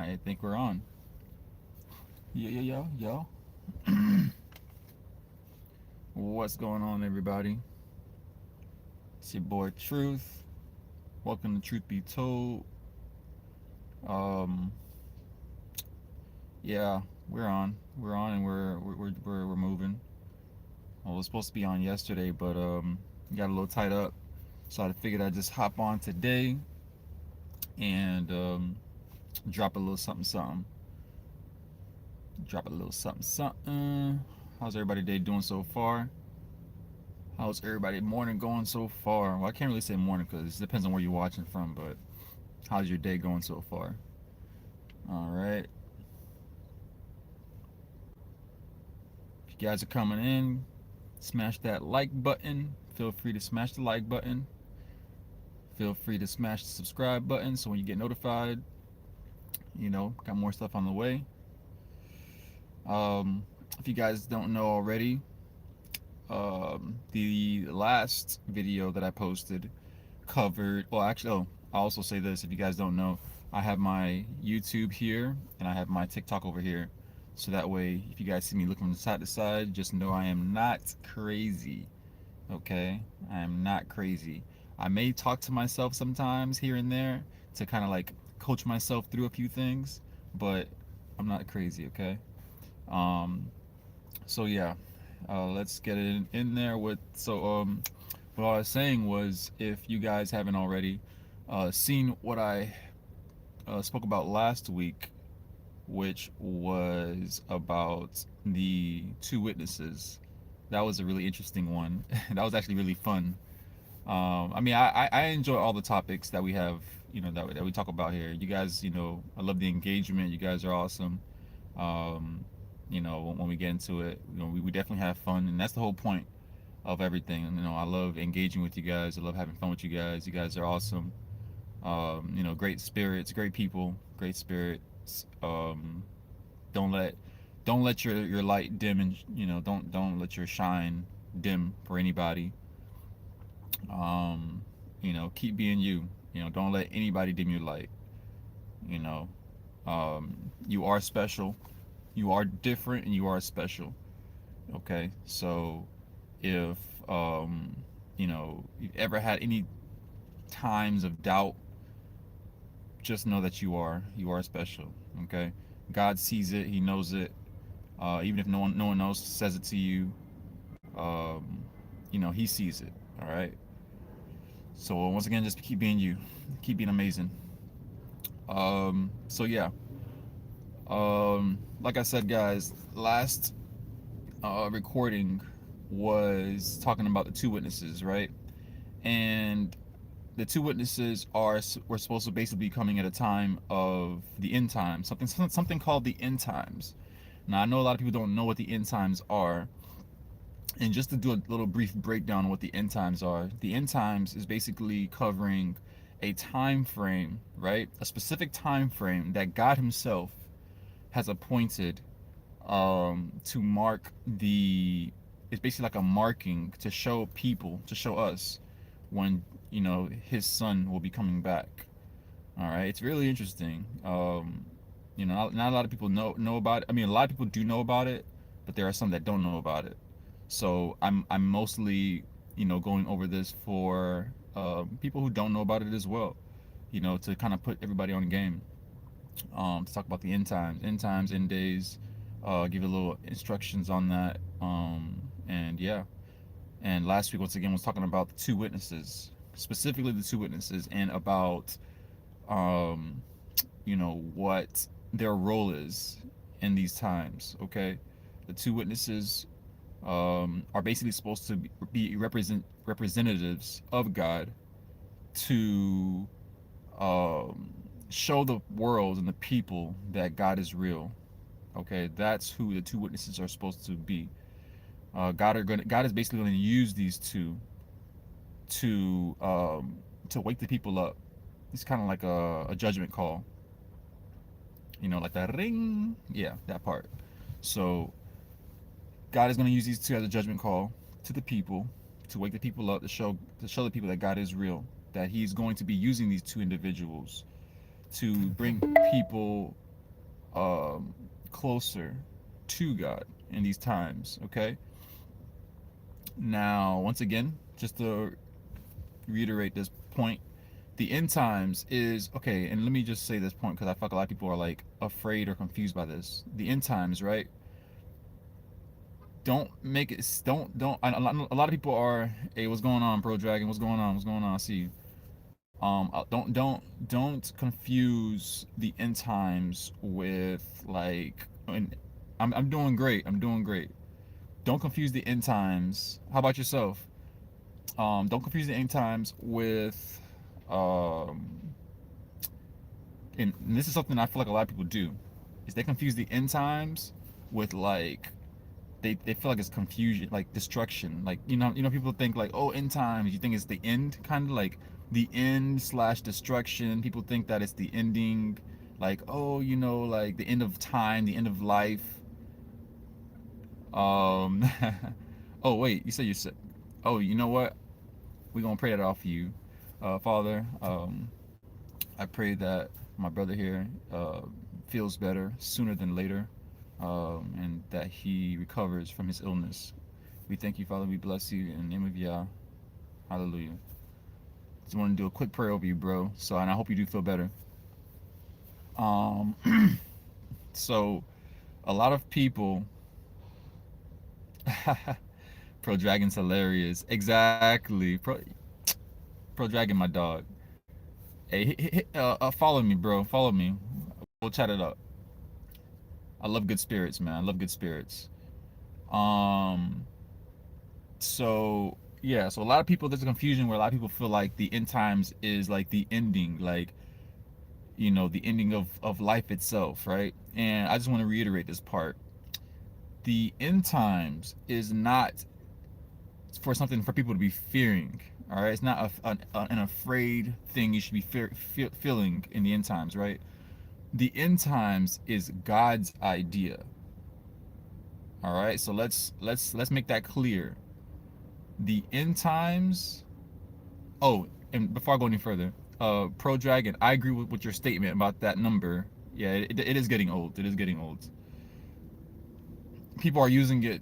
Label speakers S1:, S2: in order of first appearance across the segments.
S1: I think we're on. Yo. What's going on, everybody? It's your boy Truth. Welcome to Truth Be Told. Um, yeah, we're on. We're on, and we're moving. Well, it was supposed to be on yesterday, but got a little tied up, so I figured I'd just hop on today and drop a little something, something. Drop a little something, something. How's everybody day doing so far? How's everybody morning going so far? Well, I can't really say morning because it depends on where you're watching from, but how's your day going so far? All right. If you guys are coming in, smash that like button. Feel free to smash the like button. Feel free to smash the subscribe button so when you get notified, got more stuff on the way. If you guys don't know already, the last video that I posted covered, well, actually, I'll also say this if you guys don't know, I have my YouTube here and I have my TikTok over here. So that way, if you guys see me looking from side to side, just know I am not crazy. Okay? I am not crazy. I may talk to myself sometimes here and there to kind of like coach myself through a few things, but I'm not crazy, okay? Um, so yeah, let's get it in there with, what I was saying was, if you guys haven't already seen what I spoke about last week, which was about the two witnesses. That was a really interesting one. That was actually really fun. I enjoy all the topics that we have, that we talk about here. You guys, I love the engagement. You guys are awesome. Um, when we get into it, we definitely have fun, and that's the whole point of everything. I love engaging with you guys. I love having fun with you guys. You guys are awesome. Great spirits, great people, great spirits. Don't let don't let your light dim, and don't let your shine dim for anybody. Keep being you. Don't let anybody dim your light. You know, you are special. You are different, and you are special. Okay, so if you've ever had any times of doubt, just know that you are special. Okay, God sees it. He knows it. Even if no one else says it to you, um, He sees it. All right. So once again, just keep being you, keep being amazing. So yeah. Like I said, guys, last recording was talking about the two witnesses, right? And the two witnesses were supposed to basically be coming at a time of the end times, something called the end times. Now I know a lot of people don't know what the end times are, and just to do a little brief breakdown of what the end times are, the end times is basically covering a time frame, right? A specific time frame that God Himself has appointed to mark the. It's basically like a marking to show people, to show us when His Son will be coming back. All right, it's really interesting. Not a lot of people know about it. I mean, a lot of people do know about it, but there are some that don't know about it. So I'm mostly going over this for people who don't know about it as well. To kind of put everybody on game. To talk about the end days. Give a little instructions on that. And yeah. And last week once again was talking about the two witnesses, specifically the two witnesses, and about um, what their role is in these times. Okay, the two witnesses are basically supposed to be representatives of God to um, show the world and the people that God is real. Okay, that's who the two witnesses are supposed to be. God is basically going to use these two to wake the people up. It's kind of like a judgment call, like that ring. Yeah, that part. So God is going to use these two as a judgment call to the people, to wake the people up, to show the people that God is real, that He's going to be using these two individuals to bring people um, closer to God in these times. Okay. Now, once again, just to reiterate this point, the end times is okay. And let me just say this point because I feel like a lot of people are like afraid or confused by this. The end times, right? Don't make it. Don't. A lot of people are. Hey, what's going on, Pro Dragon? What's going on? What's going on? I see you. Don't confuse the end times with like. And I'm doing great. I'm doing great. Don't confuse the end times. How about yourself? Don't confuse the end times with um. And this is something I feel like a lot of people do, is they confuse the end times with like they feel like it's confusion, like destruction. Like people think like, oh, end times, you think it's the end, kind of like the end slash destruction. People think that it's the ending, like, oh, like the end of time, the end of life. um oh wait, you said you're sick. Oh, you know what, we're gonna pray that off for you. Father, I pray that my brother here feels better sooner than later, and that he recovers from his illness. We thank you, Father. We bless you in the name of Yah. Hallelujah. Just want to do a quick prayer over you, bro. So, and I hope you do feel better. Um, so a lot of people, Pro Dragon's hilarious. Exactly. Pro Dragon, my dog. Hey, follow me, bro. Follow me. We'll chat it up. I love good spirits, man. I love good spirits. Um, so yeah, so a lot of people, there's a confusion where a lot of people feel like the end times is like the ending, like the ending of life itself, right? And I just want to reiterate this part. The end times is not for something for people to be fearing. All right, it's not an afraid thing you should be feeling in the end times, right? The end times is God's idea. All right, so let's make that clear. The end times. Oh, and before I go any further, Pro Dragon, I agree with your statement about that number. Yeah, it is getting old. It is getting old. People are using it,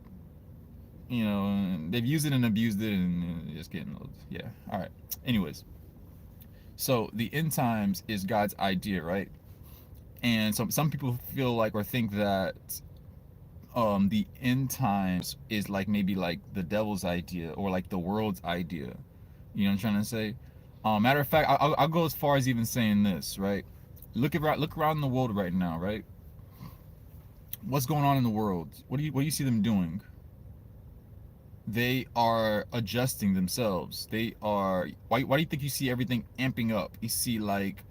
S1: they've used it and abused it, and it's getting old. Yeah. All right. Anyways, so the end times is God's idea, right? And some people feel like or think that the end times is like maybe like the devil's idea or like the world's idea. You know what I'm trying to say? Matter of fact, I'll go as far as even saying this, right? Look around the world right now, right? What's going on in the world? What do you see them doing? They are adjusting themselves. They are. Why do you think you see everything amping up? You see like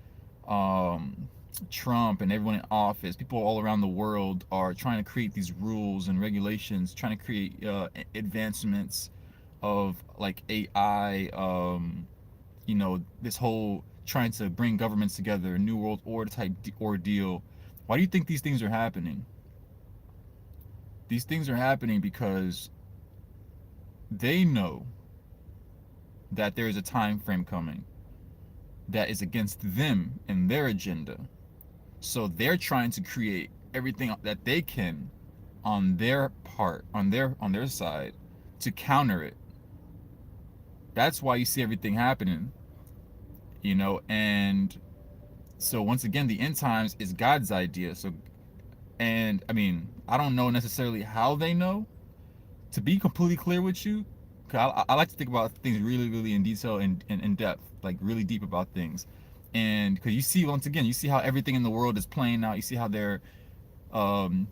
S1: um, Trump and everyone in office, people all around the world are trying to create these rules and regulations, trying to create advancements of like AI. This whole trying to bring governments together, new world order type ordeal. Why do you think these things are happening? These things are happening because they know that there is a time frame coming that is against them and their agenda. So they're trying to create everything that they can on their part, on their side, to counter it. That's why you see everything happening, and so once again, the end times is God's idea. So, and I mean, I don't know necessarily how they know. To be completely clear with you, 'cause I like to think about things really, really in detail and in depth, like really deep about things. And because you see, once again, you see how everything in the world is playing out. You see how they're um,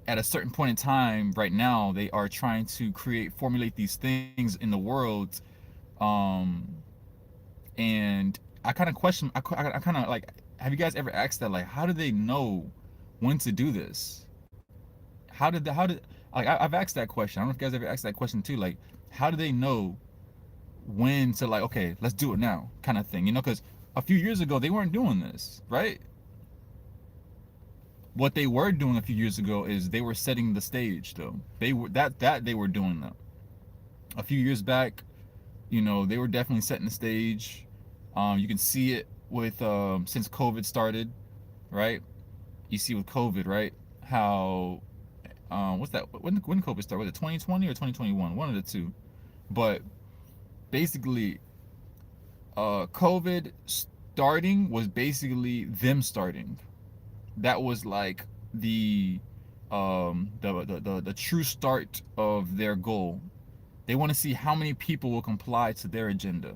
S1: at a certain point in time right now, they are trying to formulate these things in the world. Um, and I kind of question, I kind of like, have you guys ever asked that? Like, how do they know when to do this? How did, like, I've asked that question. I don't know if you guys ever asked that question too. Like, how do they know when to, like, okay, let's do it now, kind of thing? Because a few years ago they weren't doing this, right? What they were doing a few years ago is they were setting the stage, though. They were that they were doing that. A few years back, they were definitely setting the stage. You can see it with since COVID started, right? You see with COVID, right? How what's that? When COVID started? Was it 2020 or 2021? One of the two. But basically, COVID starting was basically them starting. That was like the the true start of their goal. They want to see how many people will comply to their agenda.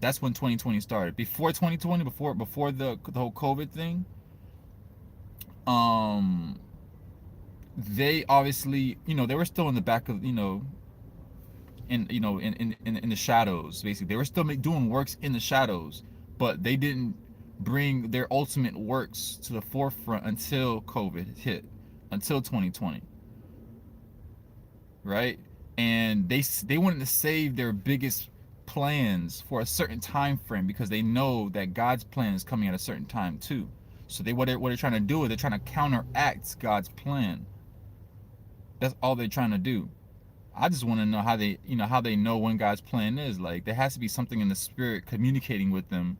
S1: That's when 2020 started. Before 2020, before the whole COVID thing, um, they obviously, they were still in the back of, in the shadows. Basically, they were still doing works in the shadows, but they didn't bring their ultimate works to the forefront until COVID hit, until 2020, right? And they wanted to save their biggest plans for a certain time frame because they know that God's plan is coming at a certain time too. So what they're trying to do is they're trying to counteract God's plan. That's all they're trying to do. I just want to know how they know when God's plan is. Like there has to be something in the spirit communicating with them,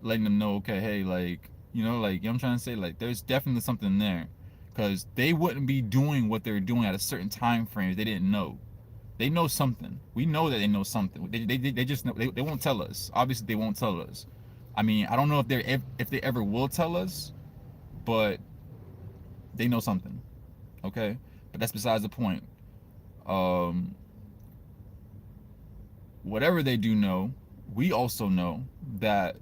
S1: letting them know, okay, hey, like, what I'm trying to say, like there's definitely something there. Cause they wouldn't be doing what they're doing at a certain time frame if they didn't know. They know something. We know that they know something. They just know, they won't tell us. Obviously they won't tell us. I mean, I don't know if they ever will tell us, but they know something. Okay? But that's besides the point. Um Whatever they do know, we also know that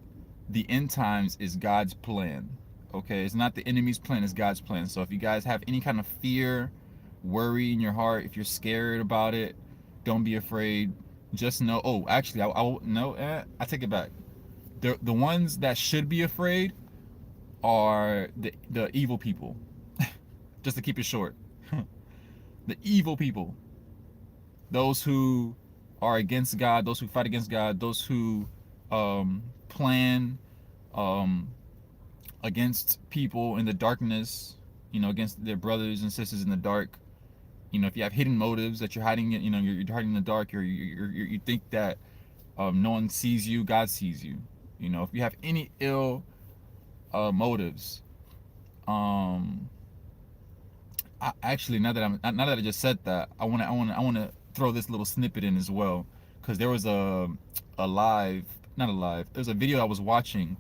S1: the end times is God's plan. Okay, it's not the enemy's plan, it's God's plan. So if you guys have any kind of fear, worry in your heart, if you're scared about it, don't be afraid. Just know. Oh, actually, I no, I take it back. The ones that should be afraid are the evil people. Just to keep it short, the evil people, those who are against God, those who fight against God, those who plan um, against people in the darkness, against their brothers and sisters in the dark. If you have hidden motives that you're hiding, you're hiding in the dark, or you think that no one sees you, God sees you. If you have any ill motives, um, actually, now that I just said that, I want to throw this little snippet in as well, because there was a live, not a live, there's a video I was watching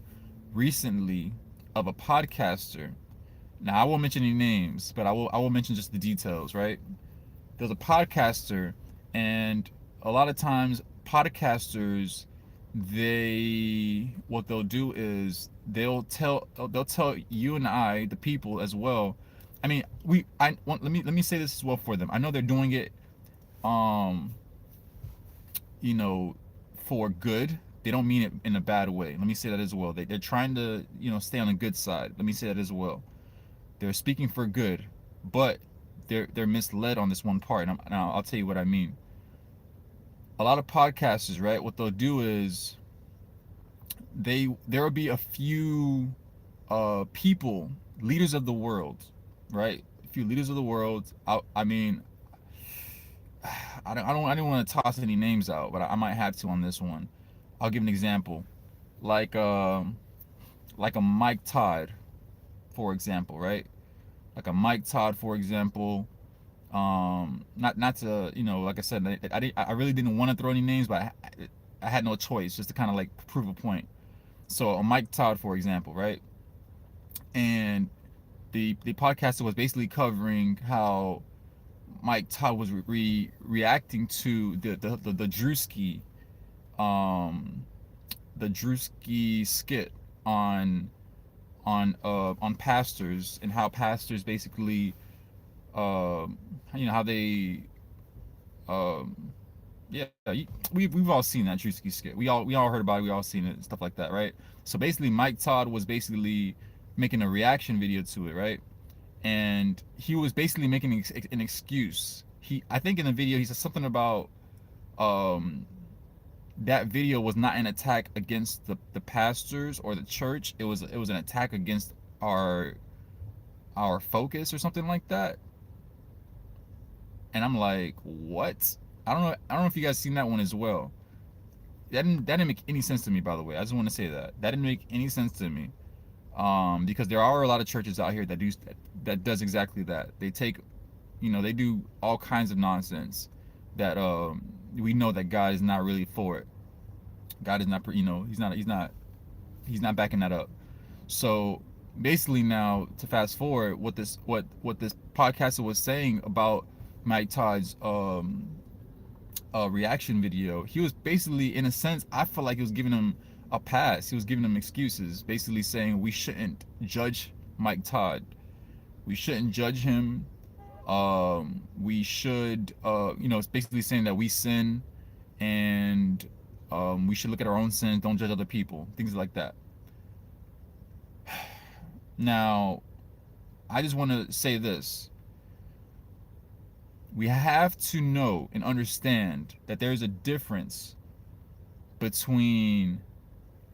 S1: recently of a podcaster. Now I won't mention any names, but I will mention just the details, right? There's a podcaster, and a lot of times podcasters, they what they'll do is they'll tell you and I, the people as well. I mean, let me say this as well for them. I know they're doing it, um, you know, for good. They don't mean it in a bad way. Let me say that as well. They're trying to, stay on the good side. Let me say that as well. They're speaking for good, but they're misled on this one part, and I'll tell you what I mean. A lot of podcasters, right? What they'll do is there'll be a few people, leaders of the world, right? A few leaders of the world. I mean, I don't want to toss any names out, but I might have to on this one. I'll give an example, like like a Mike Todd, for example, right? Like a Mike Todd, for example. Not to, like I said, I really didn't want to throw any names, but I had no choice, just to kind of like prove a point. So a Mike Todd, for example, right? And the podcaster was basically covering how Mike Todd was reacting to the Drewski, um the Drewski skit on on pastors, and how pastors basically, how they, um yeah, we've all seen that Drewski skit. We all heard about it. We all seen it and stuff like that, right? So basically, Mike Todd was basically making a reaction video to it, right? And he was basically making an excuse. I think in the video he said something about, um that video was not an attack against the pastors or the church. It was an attack against our focus or something like that. And I'm like, what? I don't know if you guys seen that one as well. That didn't make any sense to me, by the way. I just want to say that didn't make any sense to me. Because there are a lot of churches out here that does exactly that. They take, they do all kinds of nonsense that we know that God is not really for it. God is not, he's not backing that up. So basically, now to fast forward, what this podcaster was saying about Mike Todd's reaction video, he was basically, in a sense, I feel like he was giving him a pass. He was giving him excuses, basically saying we shouldn't judge Mike Todd. We shouldn't judge him. We should, it's basically saying that we sin, and we should look at our own sins, don't judge other people, things like that. Now, I just want to say this. We have to know and understand that there's a difference between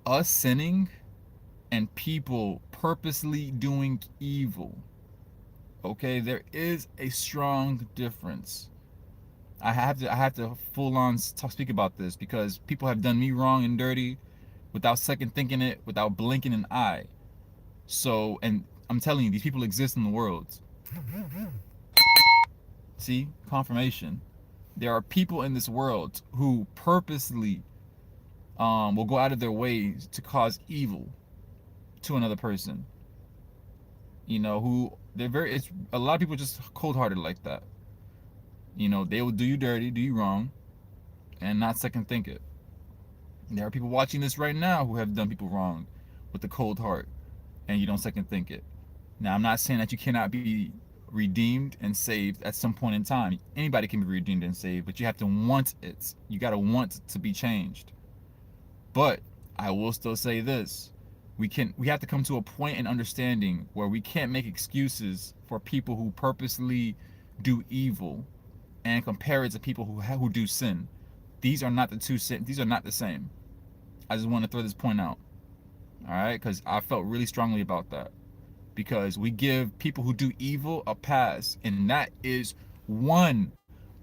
S1: us sinning and people purposely doing evil. Okay, there is a strong difference. I have to full on speak about this because people have done me wrong and dirty without second thinking it, without blinking an eye. So, and I'm telling you, these people exist in the world. See, confirmation. There are people in this world who purposely will go out of their ways to cause evil to another person. Who they're very. It's a lot of people just cold-hearted like that. They will do you dirty, do you wrong, and not second think it. There are people watching this right now who have done people wrong with a cold heart, and you don't second think it. Now, I'm not saying that you cannot be redeemed and saved at some point in time. Anybody can be redeemed and saved, but you have to want it. You got to want to be changed. But I will still say this. We have to come to a point in understanding where we can't make excuses for people who purposely do evil and compare it to people who do sin. These are not the two sin. These are not the same. I just want to throw this point out. All right, because I felt really strongly about that. Because we give people who do evil a pass, and that is one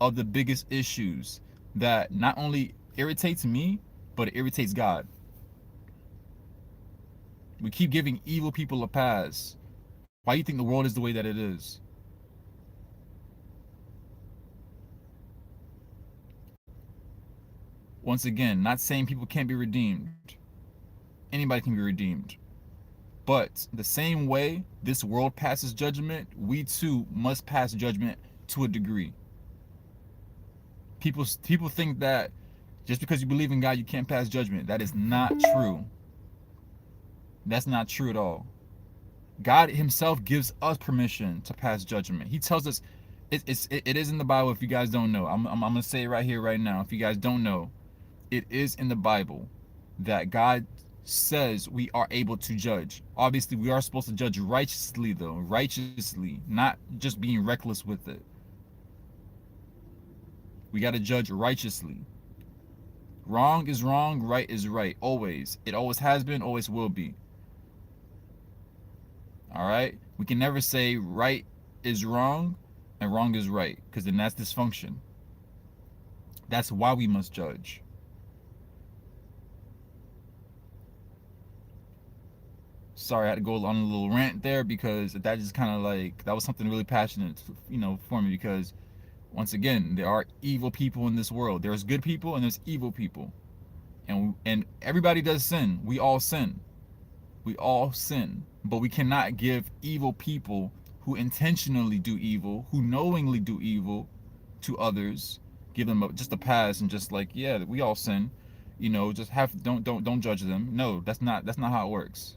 S1: of the biggest issues that not only irritates me, but it irritates God. We keep giving evil people a pass. Why do you think the world is the way that it is? Once again, not saying people can't be redeemed. Anybody can be redeemed. But the same way this world passes judgment, we too must pass judgment to a degree. People think that just because you believe in God, you can't pass judgment. That is not true. That's not true at all. God himself gives us permission to pass judgment. He tells us, it is in the Bible. If you guys don't know, I'm going to say it right here, right now. If you guys don't know, it is in the Bible that God says we are able to judge. Obviously, we are supposed to judge righteously, though. Righteously, not just being reckless with it. We got to judge righteously. Wrong is wrong, right is right. Always. It always has been, always will be. All right? We can never say right is wrong and wrong is right, because then that's dysfunction. That's why we must judge. Sorry, I had to go on a little rant there because that just kind of like, that was something really passionate, for me, because once again, there are evil people in this world. There's good people and there's evil people. And everybody does sin. We all sin. We all sin. But we cannot give evil people who intentionally do evil, who knowingly do evil to others, give them just a pass and just like, yeah, we all sin. Just don't judge them. No, that's not how it works.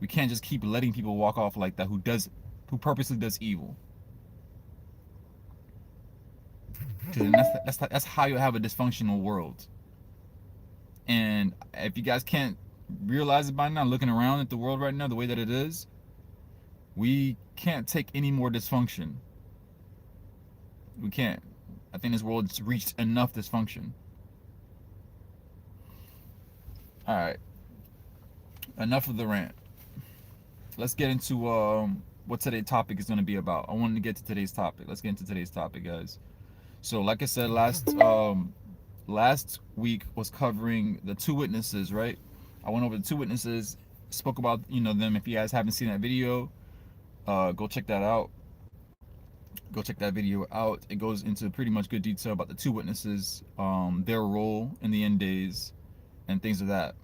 S1: We can't just keep letting people walk off like that who purposely does evil. And that's how you have a dysfunctional world. And if you guys can't realize it by now, looking around at the world right now, the way that it is, we can't take any more dysfunction. We can't. I think this world's reached enough dysfunction. All right. Enough of the rant. Let's get into what today's topic is going to be about. I wanted to get to today's topic. Let's get into today's topic, guys. So, like I said, last week was covering the two witnesses, right? I went over the two witnesses spoke about, them. If you guys haven't seen that video, go check that out. Go check that video out. It goes into pretty much good detail about the two witnesses, their role in the end days, and things of that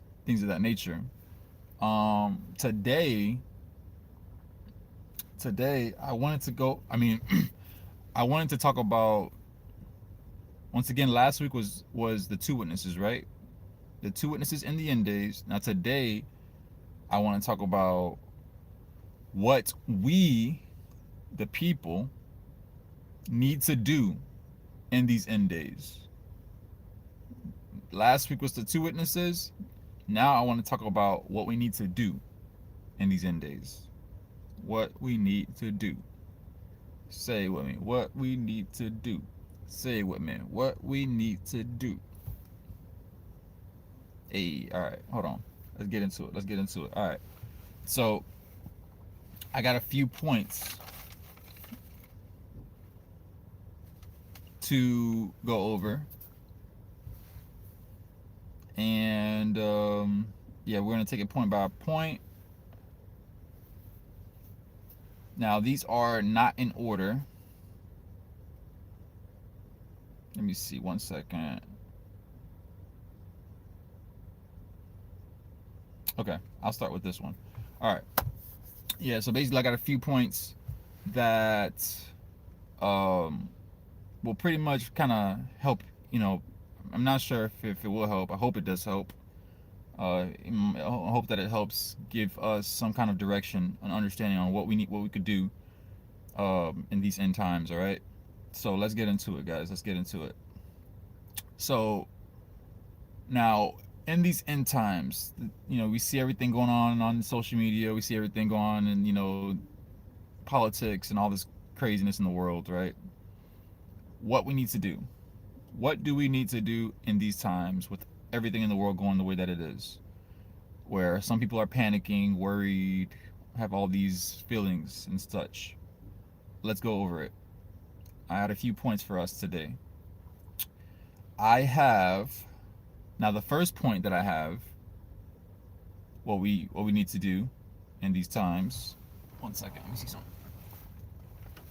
S1: nature. Today I wanted to go. I mean, I wanted to talk about, once again, last week was the two witnesses, right? The two witnesses in the end days. Now today I want to talk about what we, the people, need to do in these end days. Last week was the two witnesses. Now I want to talk about what we need to do in these end days. What we need to do. Say with me. What we need to do. Say with me. What we need to do. Hey, all right, hold on. Let's get into it. All right. So I got a few points to go over, and yeah, we're gonna take it point by point. Now these are not in order. Let me see, 1 second. Okay, I'll start with this one. All right. Yeah, so basically I got a few points that will pretty much kind of help. I'm not sure if it will help. I hope it does help. I hope that it helps give us some kind of direction and understanding on what we need, what we could do in these end times. All right. So let's get into it, guys. Let's get into it. So now, in these end times, we see everything going on social media. We see everything going on in politics and all this craziness in the world, right? What we need to do. What do we need to do in these times with everything in the world going the way that it is? Where some people are panicking, worried, have all these feelings and such. Let's go over it. I had a few points for us today. I have Now the first point that I have, what we need to do in these times. 1 second, let me see something.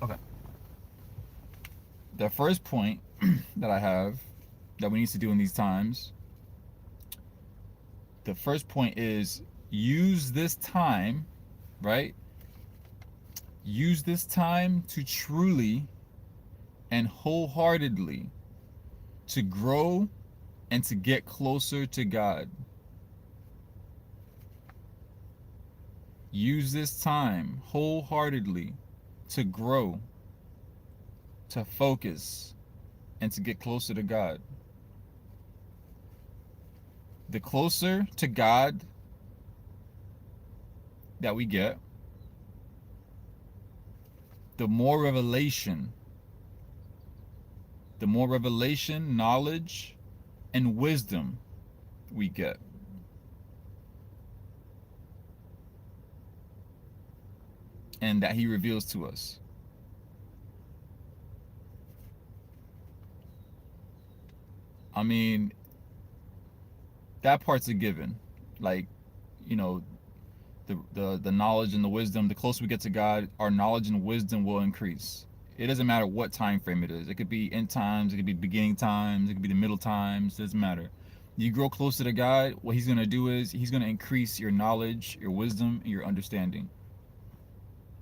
S1: Okay. The first point that I have that we need to do in these times, the first point is use this time, right? Use this time to truly and wholeheartedly to grow and to get closer to God. Use this time wholeheartedly to grow, to focus, and to get closer to God. The closer to God that we get, the more revelation, knowledge, and wisdom we get. And that He reveals to us. I mean, that part's a given. Like, the knowledge and the wisdom, the closer we get to God, our knowledge and wisdom will increase. It doesn't matter what time frame it is. It could be end times, it could be beginning times, it could be the middle times. It doesn't matter. You grow closer to God, what He's going to do is He's going to increase your knowledge, your wisdom, and your understanding.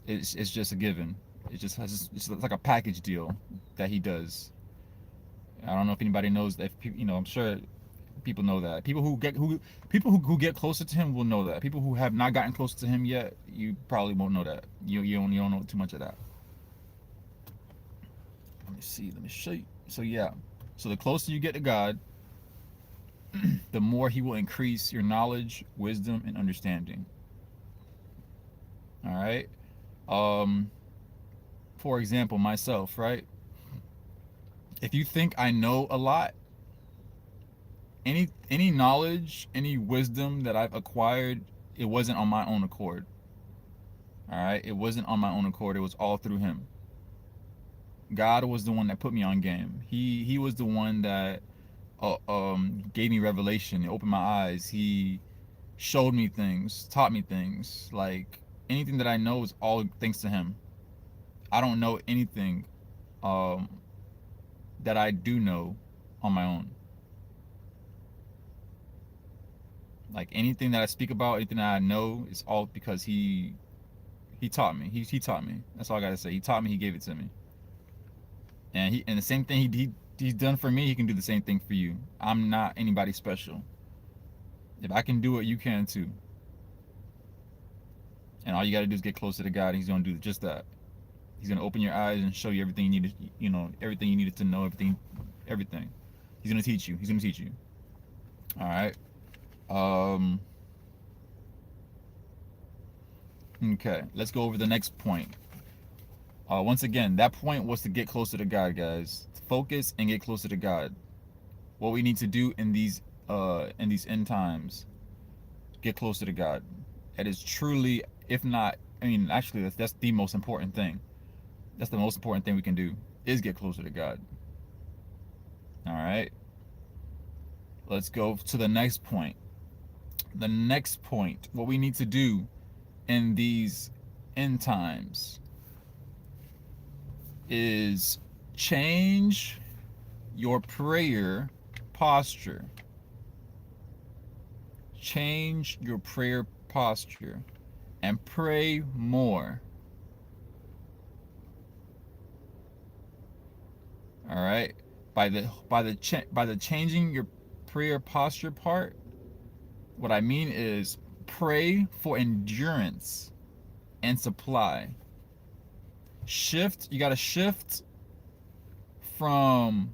S1: It's just a given. It's like a package deal that He does. I don't know if anybody knows that. I'm sure people know that. People who get closer to Him will know that. People who have not gotten closer to Him yet, you probably won't know that. You don't know too much of that. Let me show you. So yeah, so the closer you get to God, the more He will increase your knowledge, wisdom, and understanding. All right. For example, myself, right? If you think I know a lot, any knowledge, any wisdom that I've acquired, it wasn't on my own accord. All right, it wasn't on my own accord. It was all through Him. God was the one that put me on game. He was the one that gave me revelation. It opened my eyes. He showed me things, taught me things. Like anything that I know is all thanks to him. I don't know anything um, that I do know on my own. Like anything that I speak about, anything that I know is all because he taught me. He taught me. That's all I gotta say. He taught me. He gave it to me. And the same thing he's done for me, he can do the same thing for you. I'm not anybody special. If I can do it, you can too. And all you gotta do is get closer to God, and He's gonna do just that. He's gonna open your eyes and show you everything you needed. You know everything you needed to know. Everything. He's gonna teach you. He's gonna teach you. All right. Um. Okay. Let's go over the next point. Once again, that point was to get closer to God, guys. Focus and get closer to God. What we need to do in these end times, get closer to God. It is truly, if not, I mean, actually, that's the most important thing. That's the most important thing we can do is get closer to God. All right. Let's go to the next point. The next point, what we need to do in these end times is change your prayer posture. Change your prayer posture and pray more. All right? By the changing your prayer posture part, what I mean is pray for endurance and supply. You got to shift from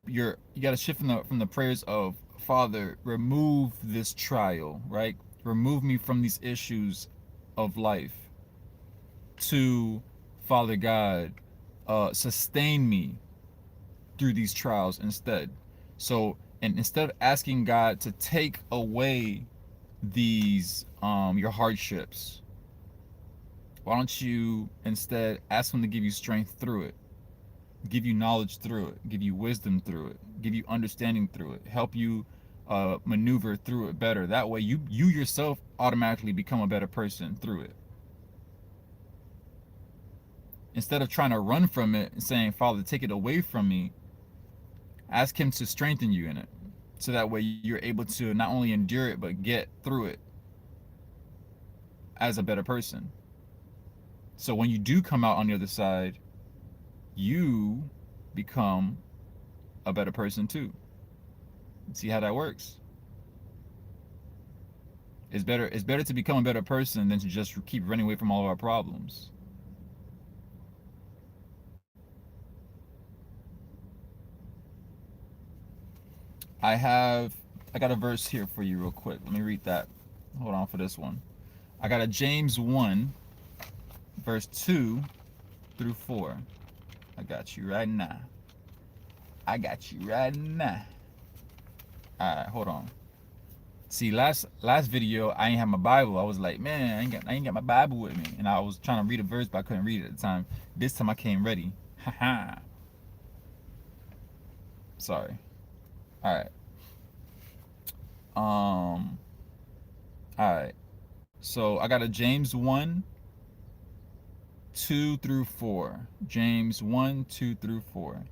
S1: you got to shift from the prayers of Father, remove this trial, right? Remove me from these issues of life, to Father God, sustain me through these trials instead. So, and instead of asking God to take away these your hardships, why don't you instead ask him to give you strength through it, give you knowledge through it, give you wisdom through it, give you understanding through it, help you maneuver through it better. That way you yourself automatically become a better person through it. Instead of trying to run from it and saying, Father, take it away from me, ask him to strengthen you in it. So that way you're able to not only endure it, but get through it as a better person. So when you do come out on the other side, you become a better person too. See how that works? It's better to become a better person than to just keep running away from all of our problems. I got a verse here for you real quick. Let me read that. Hold on for this one. I got a James 1 verse 2 through 4. I got you right now. I got you right now. All right, hold on. See, last video I ain't have my Bible. I was like, man, I ain't got my Bible with me, and I was trying to read a verse, but I couldn't read it at the time. This time I came ready. Haha. Sorry. All right. All right. So I got a James 1 2 through 4. James 1 2 through 4.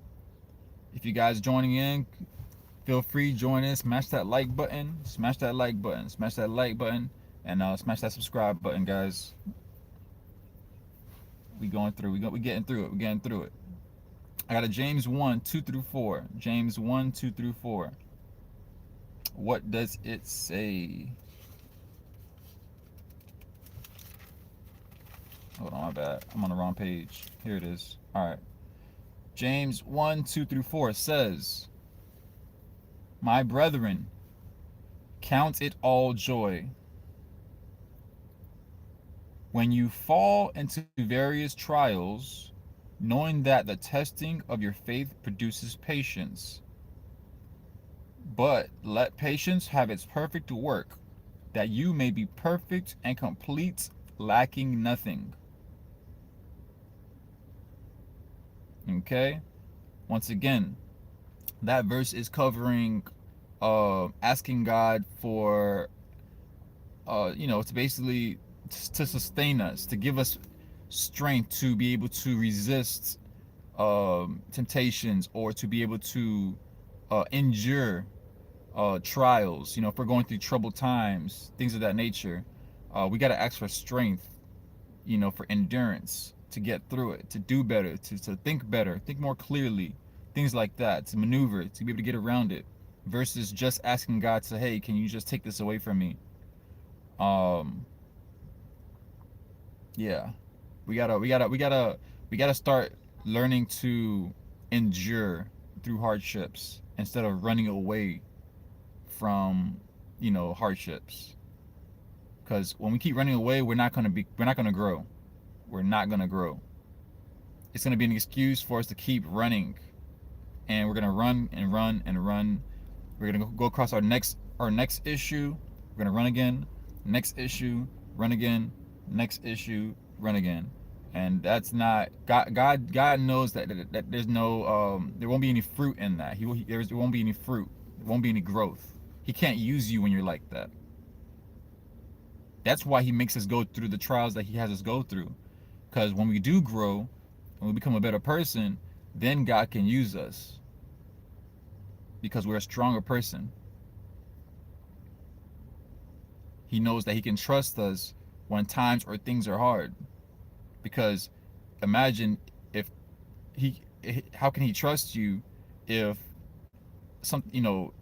S1: If you guys joining in, feel free, join in, smash that like button, smash that like button, smash that like button, and smash that subscribe button, guys. We going through, we getting through it, we getting through it. I got a James 1 2 through 4. James 1 2 through 4. What does it say? Hold on, my bad. I'm on the wrong page. Here it is. All right. James 1 2 through 4 says, my brethren, count it all joy when you fall into various trials, knowing that the testing of your faith produces patience. But let patience have its perfect work, that you may be perfect and complete, lacking nothing. Okay? Once again, that verse is covering asking God for to basically to sustain us, to give us strength to be able to resist temptations, or to be able to endure trials. If we're going through troubled times, things of that nature, we got to ask for strength, for endurance, to get through it, to do better, to think better, think more clearly, things like that, to maneuver, to be able to get around it, versus just asking God to, hey, can you just take this away from me? Um, yeah, we gotta start learning to endure through hardships instead of running away from, hardships. Because when we keep running away, we're not gonna grow. We're not gonna grow. It's gonna be an excuse for us to keep running, and we're gonna run and run and run. We're gonna go across our next issue. We're gonna run again. Next issue, run again. Next issue, run again. And that's not God. God knows that there's no there won't be any fruit in that. There won't be any fruit. There won't be any growth. He can't use you when you're like that. That's why he makes us go through the trials that he has us go through. Because when we do grow, when we become a better person, then God can use us because we're a stronger person. He knows that he can trust us when times or things are hard. Because imagine if he, how can he trust you if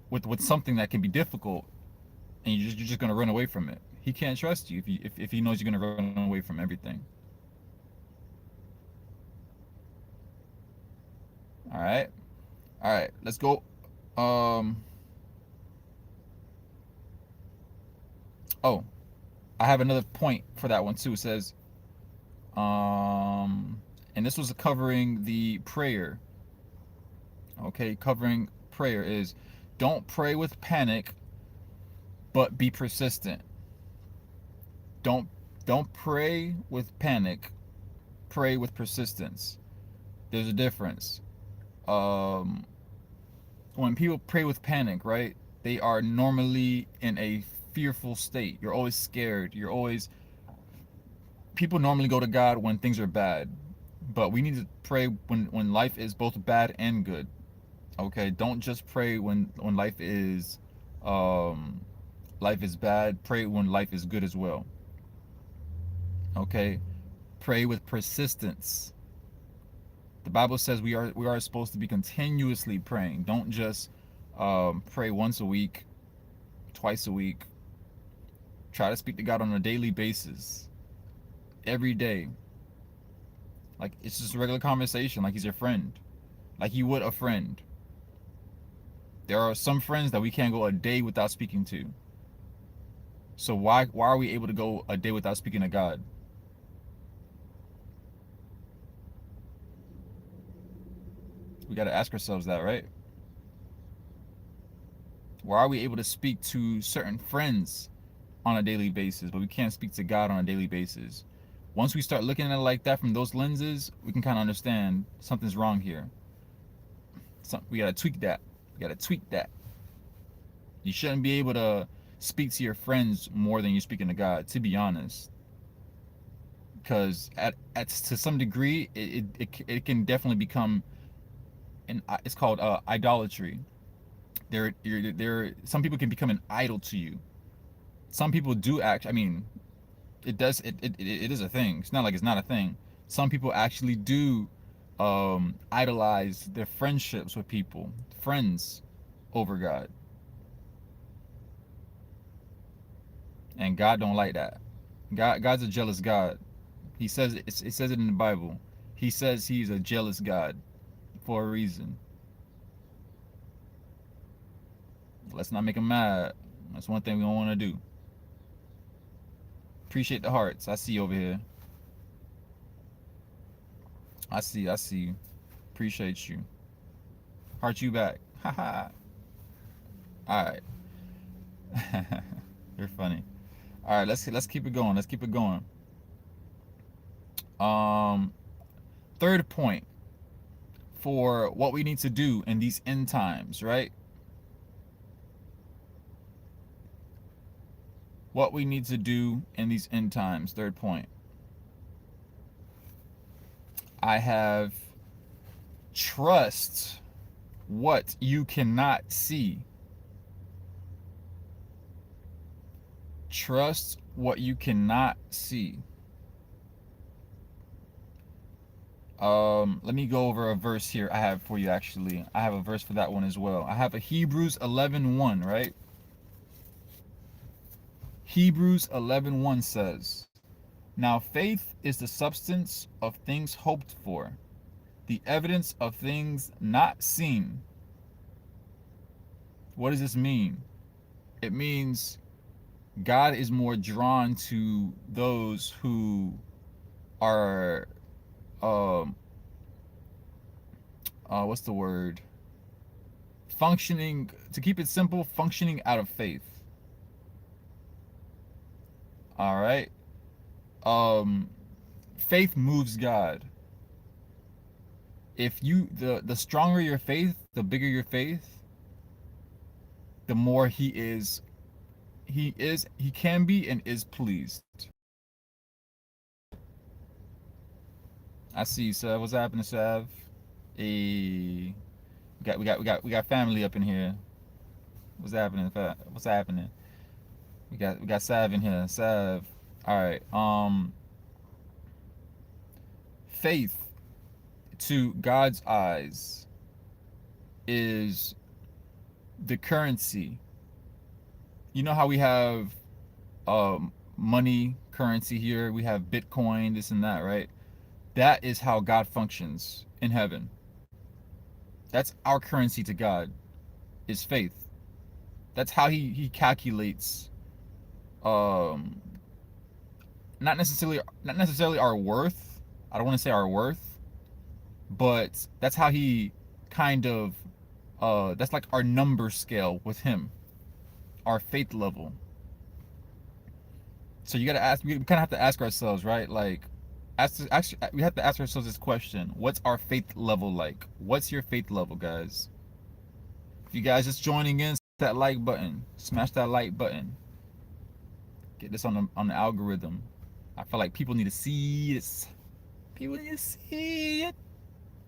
S1: with something that can be difficult, and you're just gonna run away from it? He can't trust you if he knows you're gonna run away from everything. All right, all right. Let's go. Um. Oh, I have another point for that one too. It says, um, and this was covering the prayer. Okay, covering prayer is, don't pray with panic, but be persistent. Don't don't pray with panic. Pray with persistence. There's a difference. Um, when people pray with panic, right? They are normally in a fearful state. You're always scared. You're always People normally go to God when things are bad, but we need to pray when life is both bad and good. Okay, don't just pray when um life is bad. Pray when life is good as well. Okay, pray with persistence. The Bible says we are supposed to be continuously praying. Don't just pray once a week, twice a week. Try to speak to God on a daily basis, every day. Like it's just a regular conversation, like he's your friend, like you would a friend. There are some friends that we can't go a day without speaking to. So why are we able to go a day without speaking to God? We got to ask ourselves that, right? Why are we able to speak to certain friends on a daily basis, but we can't speak to God on a daily basis? Once we start looking at it like that from those lenses, we can kind of understand something's wrong here. We got to tweak that. We got to tweak that. You shouldn't be able to speak to your friends more than you're speaking to God, to be honest. Because at to some degree, it can definitely become it's called idolatry. Some people can become an idol to you. Some people do act. I mean, it is a thing. It's not like it's not a thing. Some people actually do idolize their friendships with people, friends, over God, and God don't like that. God's a jealous God. It says it in the Bible. He says he's a jealous God for a reason. Let's not make him mad. That's one thing we don't want to do. Appreciate the hearts. I see you over here. I see you. Appreciate you. Heart you back. Haha. Alright. You're funny. Alright, let's keep it going. Let's keep it going. Um Third point for what we need to do in these end times, right? what we need to do in these end times. Third point. I have trust what you cannot see. Trust what you cannot see. Let me go over a verse here I have for you. Actually, I have a verse for that one as well. I have a Hebrews 11:1, right? Hebrews 11:1 says, "Now faith is the substance of things hoped for, the evidence of things not seen." What does this mean? It means God is more drawn to those who are what's the word? Functioning, to keep it simple, functioning out of faith. All right. Um, Faith moves God. If you the stronger your faith, the bigger your faith, the more he can be and is pleased. I see you, Sav. What's happening, Sav? Hey, we got family up in here. What's happening? What's happening? We got Sav in here. Sav. All right. Faith to God's eyes is the currency. You know how we have money currency here? We have Bitcoin, this and that, right? That is how God functions in heaven. That's our currency to God, is faith. That's how he calculates not necessarily our worth. I don't want to say our worth, but that's how he kind of that's like our number scale with him, our faith level. So you got to ask, we kind of have to ask ourselves, right? Like, actually, we have to ask ourselves this question: what's our faith level like? What's your faith level, guys? If you guys just joining in, that like button, smash that like button. Get this on the algorithm. I feel like people need to see this. People need to see it.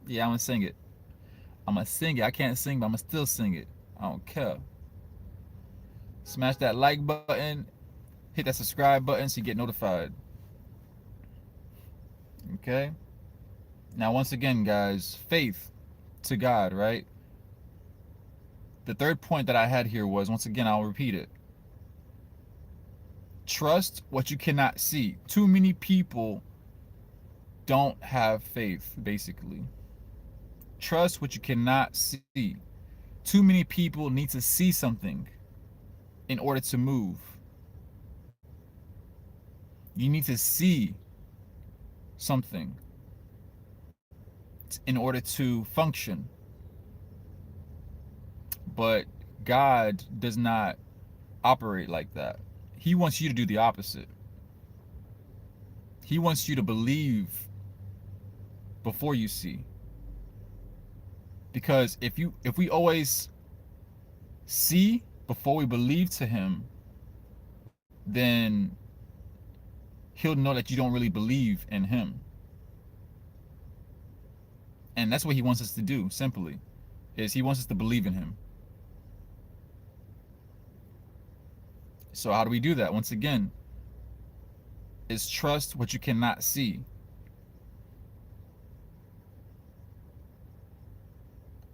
S1: Yeah, I'm gonna sing it. I'm gonna sing it. I can't sing, but I'm gonna still sing it. I don't care. Smash that like button. Hit that subscribe button so you get notified. Okay? Now, once again, guys, faith to God, right? The third point that I had here was, once again, I'll repeat it. Trust what you cannot see. Too many people don't have faith, basically. Trust what you cannot see. Too many people need to see something in order to move. You need to see something in order to function. But God does not operate like that. He wants you to do the opposite. He wants you to believe before you see. Because if we always see before we believe to him, then he'll know that you don't really believe in him. And that's what he wants us to do, simply, is he wants us to believe in him. So how do we do that? Once again, is trust what you cannot see.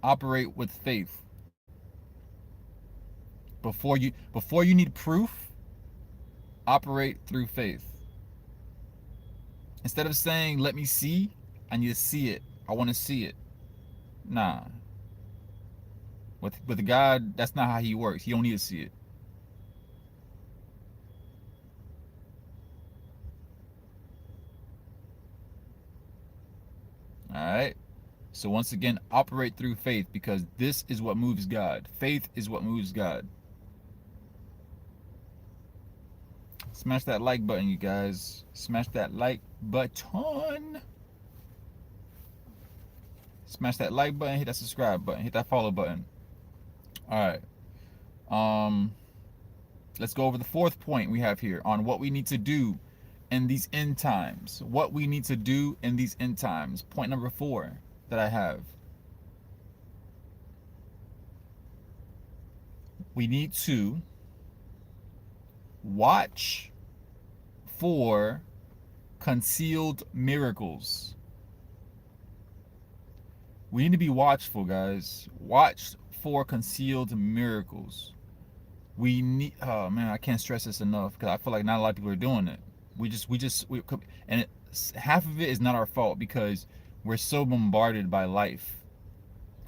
S1: Operate with faith. Before you need proof, operate through faith. Instead of saying, let me see, I need to see it. I want to see it. Nah. With God, that's not how he works. He don't need to see it. All right. So once again, operate through faith, because this is what moves God. Faith is what moves God. Smash that like button, you guys. Smash that like button. Smash that like button, hit that subscribe button, hit that follow button. All right. Let's go over the fourth point we have here on what we need to do in these end times. What we need to do in these end times. Point number 4 that I have. We need to watch for concealed miracles. We need to be watchful, guys. Watch for concealed miracles. We need, oh man, I can't stress this enough because I feel like not a lot of people are doing it. And half of it is not our fault because we're so bombarded by life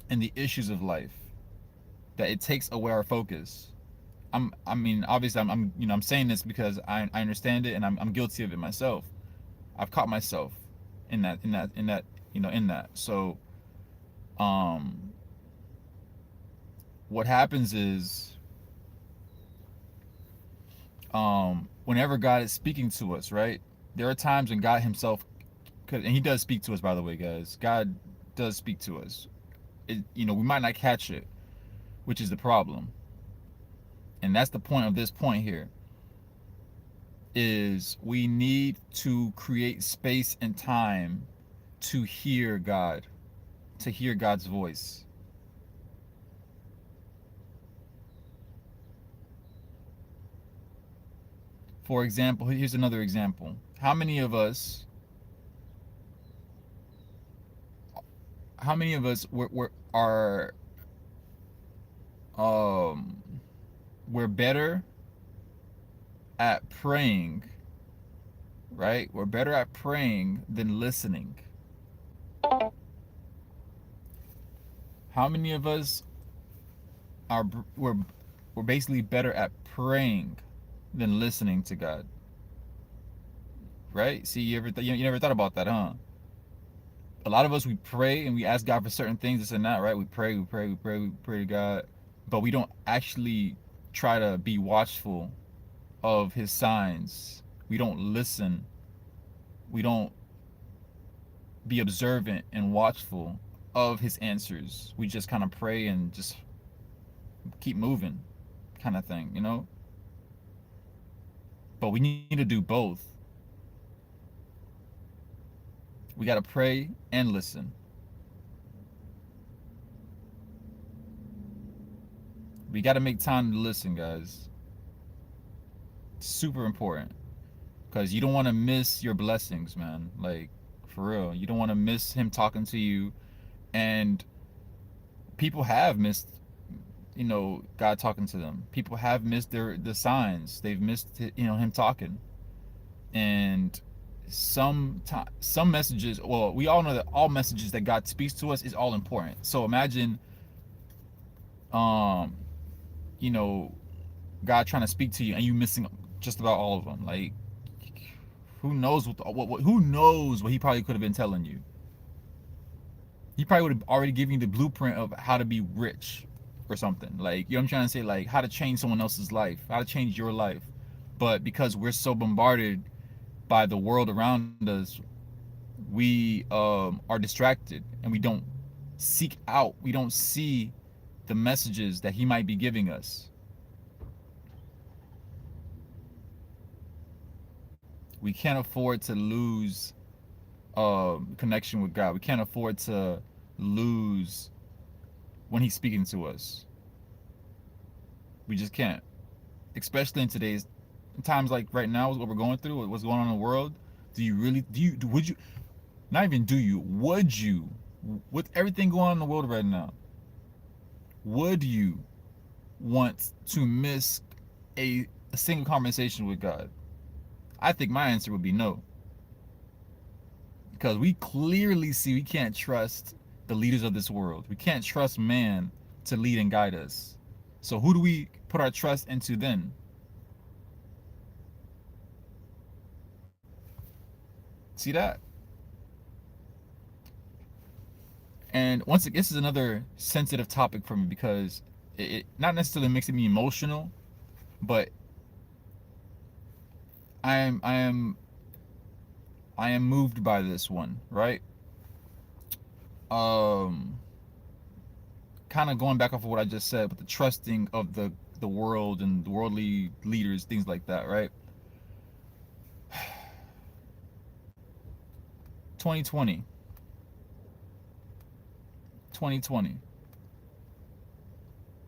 S1: and the issues of life that it takes away our focus. I mean, obviously, I'm saying this because I understand it and I'm guilty of it myself. I've caught myself in that, in that. So, what happens is, whenever God is speaking to us, right? There are times when God Himself, and He does speak to us, by the way, guys. God does speak to us. We might not catch it, which is the problem. And that's the point of this point here. Is we need to create space and time to hear God, to hear God's voice. For example, here's another example. How many of us are we're better at praying, right? We're better at praying than listening. How many of us are we're basically better at praying than listening to God? Right? See, you never thought about that, huh? A lot of us, we pray and we ask God for certain things, this and that, right? We pray to God, but we don't actually try to be watchful of His signs. We don't listen. We don't be observant and watchful of His answers. We just kind of pray and just keep moving, kind of thing, But we need to do both. We got to pray and listen. We got to make time to listen, guys. It's super important because you don't want to miss your blessings, man. Like, for real. You don't want to miss Him talking to you. And people have missed, God talking to them. People have missed the signs. They've missed, Him talking. And some messages, well, we all know that all messages that God speaks to us is all important. So imagine God trying to speak to you and you missing just about all of them. Like, who knows who knows what He probably could have been telling you. He probably would have already given you the blueprint of how to be rich or something. Like, I'm trying to say, like, how to change someone else's life, how to change your life. But because we're so bombarded by the world around us, we are distracted and we don't seek out, we don't see the messages that He might be giving us. We can't afford to lose connection with God. We can't afford to lose when He's speaking to us. We just can't. Especially in today's times, like right now, what we're going through, what's going on in the world. Would you, with everything going on in the world right now, would you want to miss a single conversation with God? I think my answer would be no. Because we clearly see we can't trust the leaders of this world. We can't trust man to lead and guide us. So who do we put our trust into then? See that? And once again, this is another sensitive topic for me because it not necessarily makes me emotional, but I am moved by this one, right? Kind of going back off of what I just said, but the trusting of the the world and worldly leaders, things like that, right? 2020, 2020.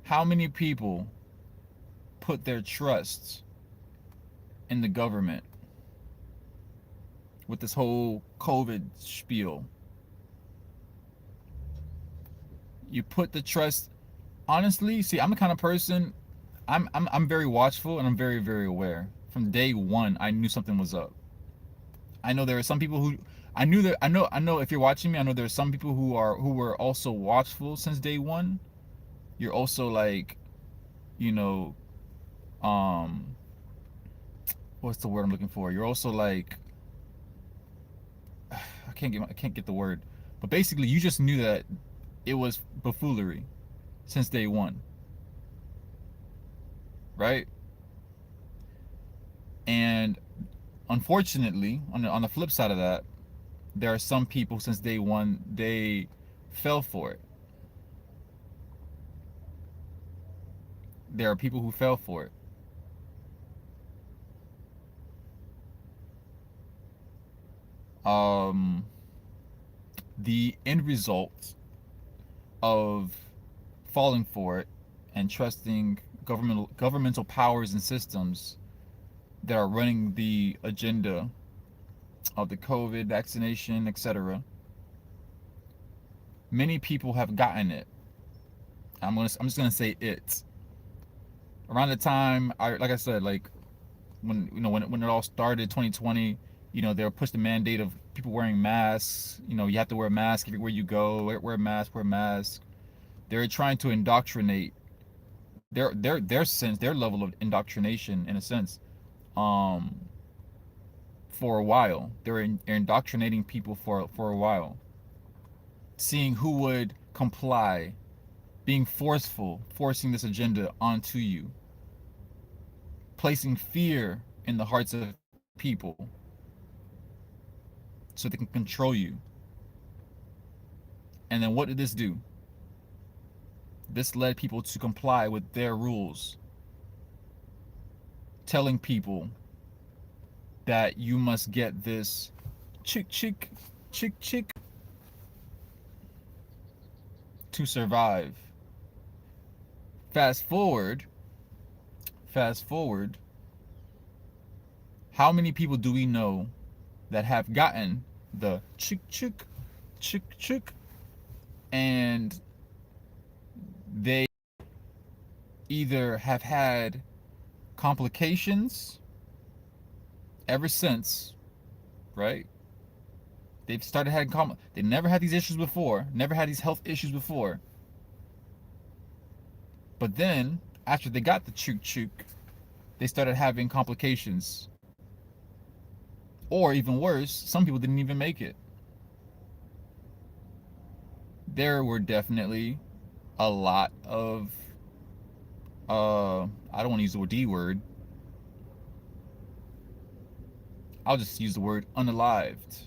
S1: How many people put their trust in the government with this whole COVID spiel? You put the trust. Honestly, see, I'm the kind of person. I'm very watchful and I'm very aware. From day one, I knew something was up. I know there are some people who I knew that I know if you're watching me, I know there are some people who were also watchful since day one. You're also like, you know, um, what's the word I'm looking for? You're also like, I can't get the word, but basically you just knew that it was buffoonery since day one, right? And unfortunately, on the flip side of that, there are some people since day one they fell for it. There are people who fell for it. Um, the end result of falling for it and trusting governmental powers and systems that are running the agenda of the COVID vaccination, etc. Many people have gotten it. I'm just gonna say it. Around the time like I said, like when it all started, 2020, they were pushed the mandate of people wearing masks. You have to wear a mask everywhere you go. Wear a mask. Wear a mask. They're trying to indoctrinate their level of indoctrination in a sense. Um, for a while, indoctrinating people for a while, seeing who would comply, being forceful, forcing this agenda onto you, placing fear in the hearts of people so they can control you. And then what did this do? This led people to comply with their rules, telling people that you must get this chick to survive. Fast forward, fast forward, how many people do we know that have gotten the chick, and they either have had complications ever since, right? They've started having they never had these issues before, never had these health issues before. But then, after they got the chuk, they started having complications. Or even worse, some people didn't even make it. There were definitely a lot of I don't want to use the D word. I'll just use the word unalived.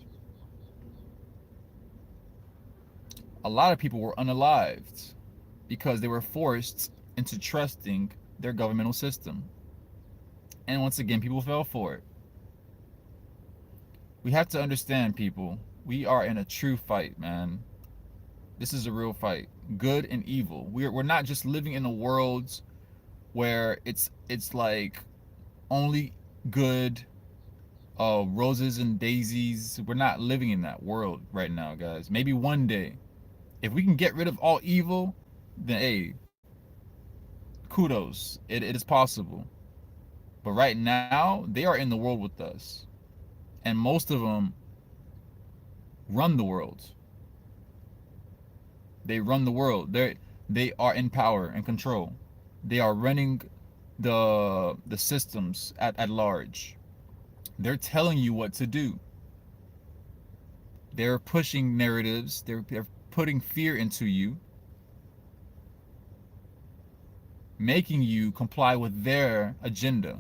S1: A lot of people were unalived because they were forced into trusting their governmental system. And once again, people fell for it. We have to understand, people, we are in a true fight, man. This is a real fight. Good and evil. We're not just living in a world where it's like only good roses and daisies. We're not living in that world right now, guys. Maybe one day, if we can get rid of all evil, then hey, kudos. It is possible. But right now, they are in the world with us. And most of them run the world. They run the world. They are in power and control. They are running the systems at large. They're telling you what to do. They're pushing narratives. They're putting fear into you, making you comply with their agenda.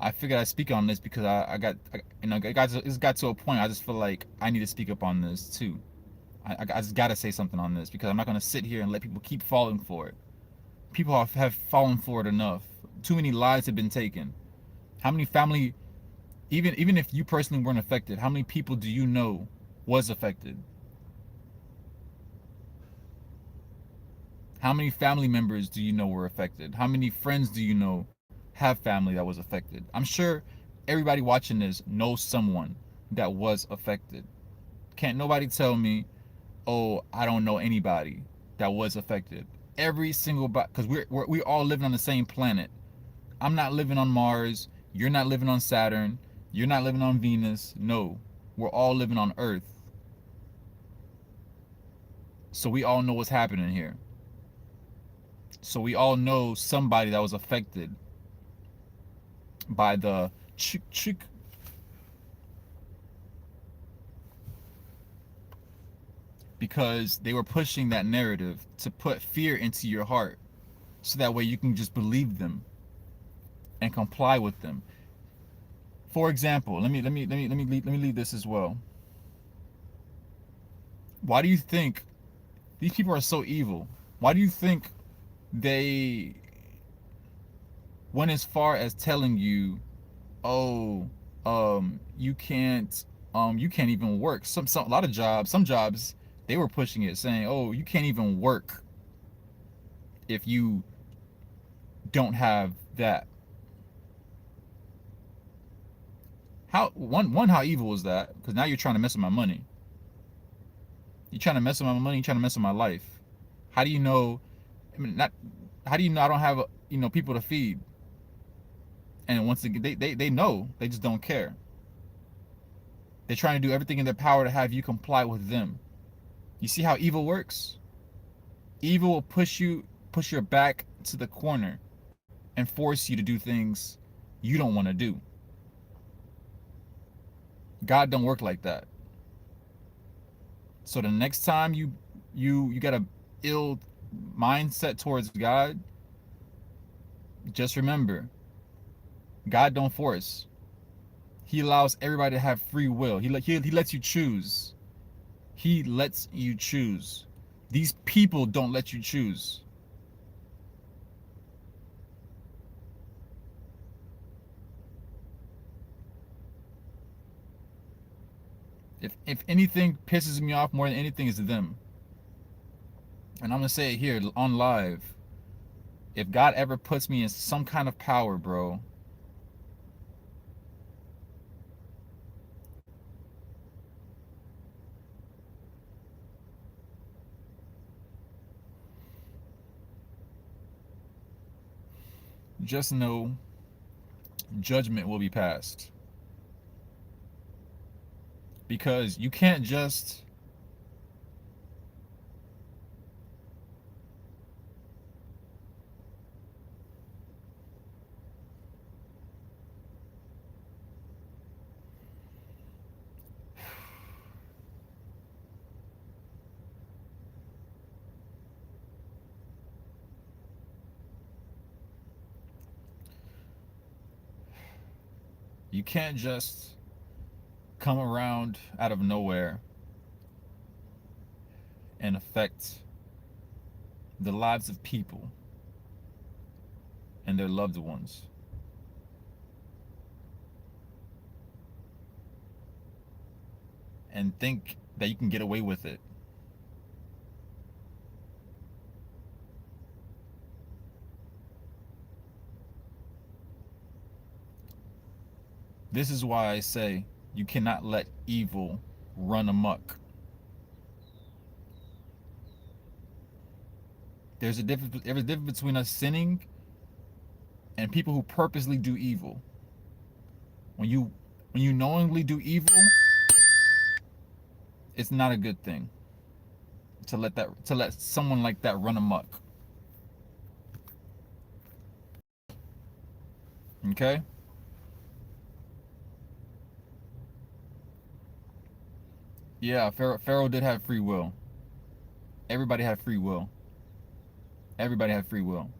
S1: I figured I'd speak on this because it got to a point I just feel like I need to speak up on this too. I just gotta say something on this because I'm not gonna sit here and let people keep falling for it. People have fallen for it enough. Too many lives have been taken. How many family, even if you personally weren't affected, how many people do you know was affected? How many family members do you know were affected? How many friends do you know have family that was affected? I'm sure everybody watching this knows someone that was affected. Can't nobody tell me, oh, I don't know anybody that was affected. Every single, because we all living on the same planet. I'm not living on Mars. You're not living on Saturn. You're not living on Venus. No, we're all living on Earth. So we all know what's happening here. So we all know somebody that was affected by the chick chick, because they were pushing that narrative to put fear into your heart so that way you can just believe them and comply with them. For example, let me leave this as well. Why do you think these people are so evil? Why do you think they went as far as telling you, oh, you can't even work. Some a lot of jobs, some jobs, they were pushing it, saying, oh, you can't even work if you don't have that. How evil is that? Because now you're trying to mess with my money. You're trying to mess with my money. You're trying to mess with my life. How do you know? I mean, not. How do you know I don't have people to feed? And once again, they know. They just don't care. They're trying to do everything in their power to have you comply with them. You see how evil works? Evil will push your back to the corner and force you to do things you don't want to do. God don't work like that. So the next time you got a ill mindset towards God, just remember, God don't force. He allows everybody to have free will. He lets you choose. He lets you choose. These people don't let you choose. If anything pisses me off more than anything is them. And I'm gonna say it here on live. If God ever puts me in some kind of power, bro, just know judgment will be passed. Because you can't just you can't just come around out of nowhere and affect the lives of people and their loved ones and think that you can get away with it. This is why I say you cannot let evil run amok. There's a difference between us sinning and people who purposely do evil. When you when you knowingly do evil, it's not a good thing to let someone like that run amok. Okay? Yeah, Pharaoh did have free will. Everybody had free will. Everybody had free will.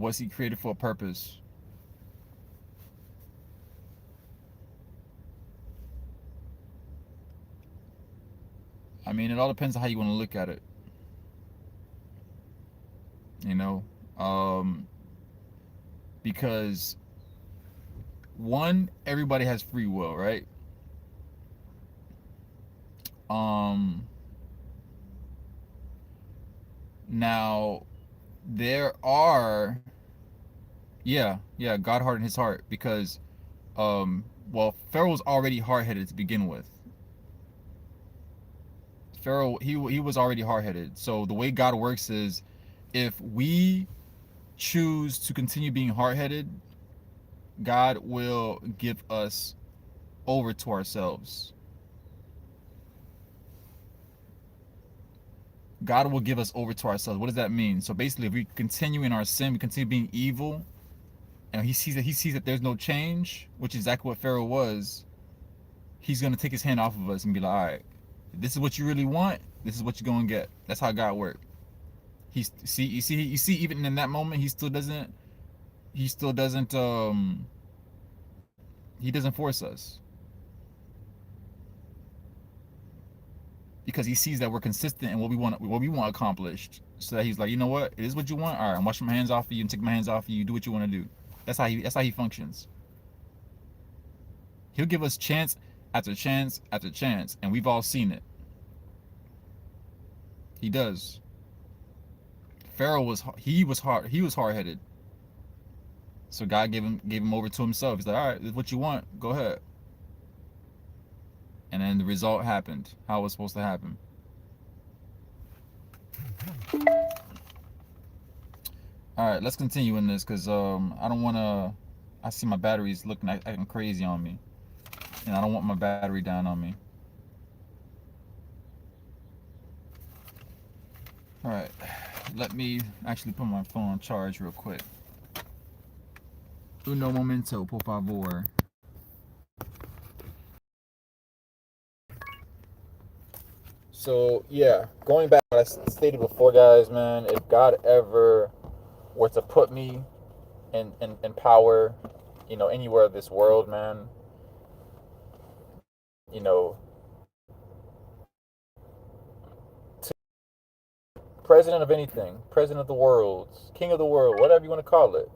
S1: Was he created for a purpose? I mean, it all depends on how you want to look at it. You know, um, because one, everybody has free will, right? Um, Now there are, yeah, God hardened his heart because, well, Pharaoh's already hard headed to begin with. Pharaoh, he was already hard headed. So the way God works is, if we choose to continue being hard headed, God will give us over to ourselves. God will give us over to ourselves. What does that mean? So basically, if we continue in our sin, we continue being evil, and he sees that there's no change, which is exactly what Pharaoh was. He's gonna take his hand off of us and be like, all right, if this is what you really want, this is what you're gonna get. That's how God works. Even in that moment, he doesn't force us, because he sees that we're consistent in what we want accomplished. So that he's like, you know what, it is what you want. All right, I'm washing my hands off of you and take my hands off of you. Do what you want to do. That's how he functions. He'll give us chance after chance after chance, and we've all seen it. He does. Pharaoh was hard headed. So God gave him over to himself. He's like, all right, this is what you want. Go ahead. And then the result happened. How it was supposed to happen. All right, let's continue in this because I don't want to. I see my battery's acting crazy on me, and I don't want my battery down on me. All right, let me actually put my phone on charge real quick. Uno momento, por favor. So yeah, going back to what I stated before, guys, man, if God ever were to put me in power, anywhere of this world, man, you know, president of anything, president of the world, king of the world, whatever you want to call it,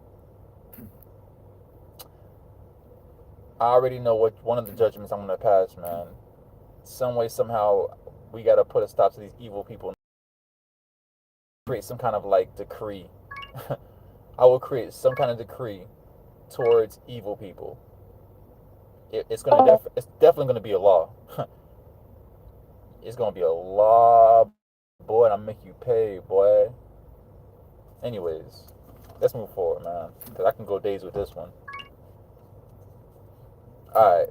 S1: I already know what one of the judgments I'm gonna pass, man. Some way, somehow, we gotta put a stop to these evil people. Create some kind of like decree. I will create some kind of decree towards evil people. It's definitely gonna be a law. It's gonna be a law, boy, and I'll make you pay, boy. Anyways, let's move forward, man, because I can go days with this one. All right.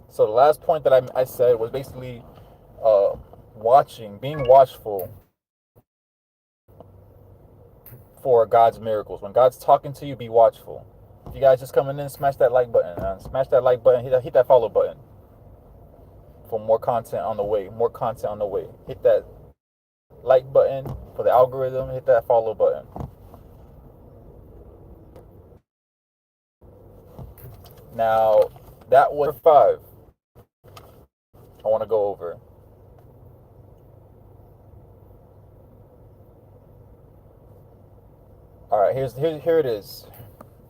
S1: So the last point that I said was basically being watchful for God's miracles. When God's talking to you, be watchful. If you guys just coming in, smash that like button, man. Smash that like button. Hit that follow button for more content on the way. More content on the way. Hit that like button for the algorithm. Hit that follow button. Now, that was 5. I want to go over. All right, here it is.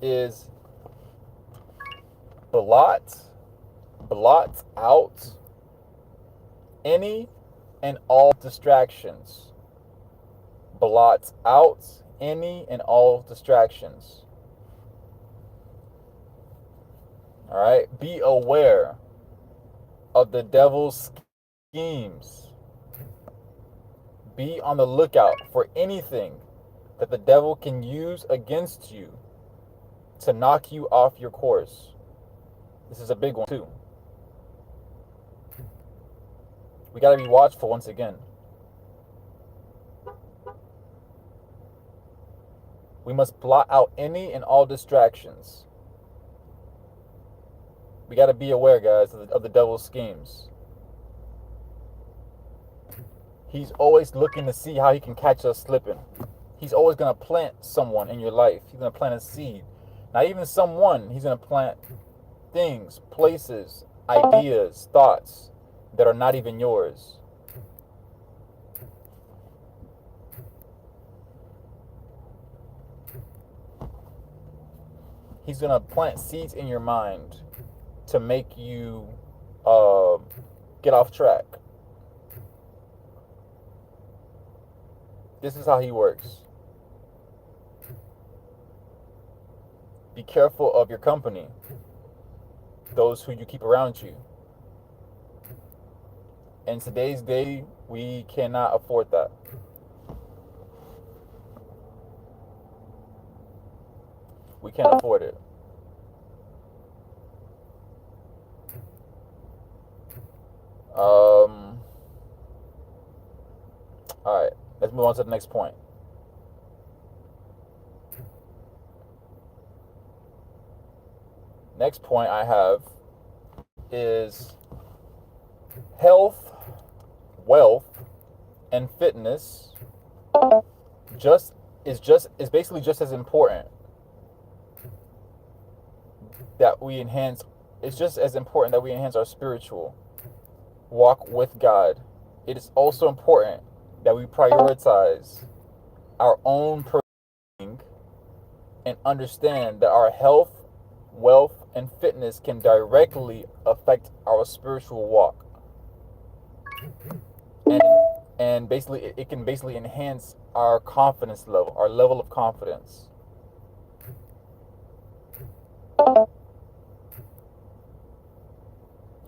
S1: Is blot out any and all distractions. Blot out any and all distractions. All right, be aware of the devil's schemes. Be on the lookout for anything that the devil can use against you to knock you off your course. This is a big one too. We got to be watchful once again. We must blot out any and all distractions. We got to be aware, guys, of the devil's schemes. He's always looking to see how he can catch us slipping. He's always going to plant someone in your life. He's going to plant a seed. Not even someone. He's going to plant things, places, ideas, thoughts that are not even yours. He's going to plant seeds in your mind to make you get off track. This is how he works. Be careful of your company, those who you keep around you. In today's day, we cannot afford that. We can't afford it. All right, let's move on to the next point. Next point I have is health, wealth, and fitness is basically just as important that we enhance. It's just as important that we enhance our spiritual walk with God. It is also important that we prioritize our own personal and understand that our health, wealth, and fitness can directly affect our spiritual walk. And basically it can basically enhance our confidence level, our level of confidence.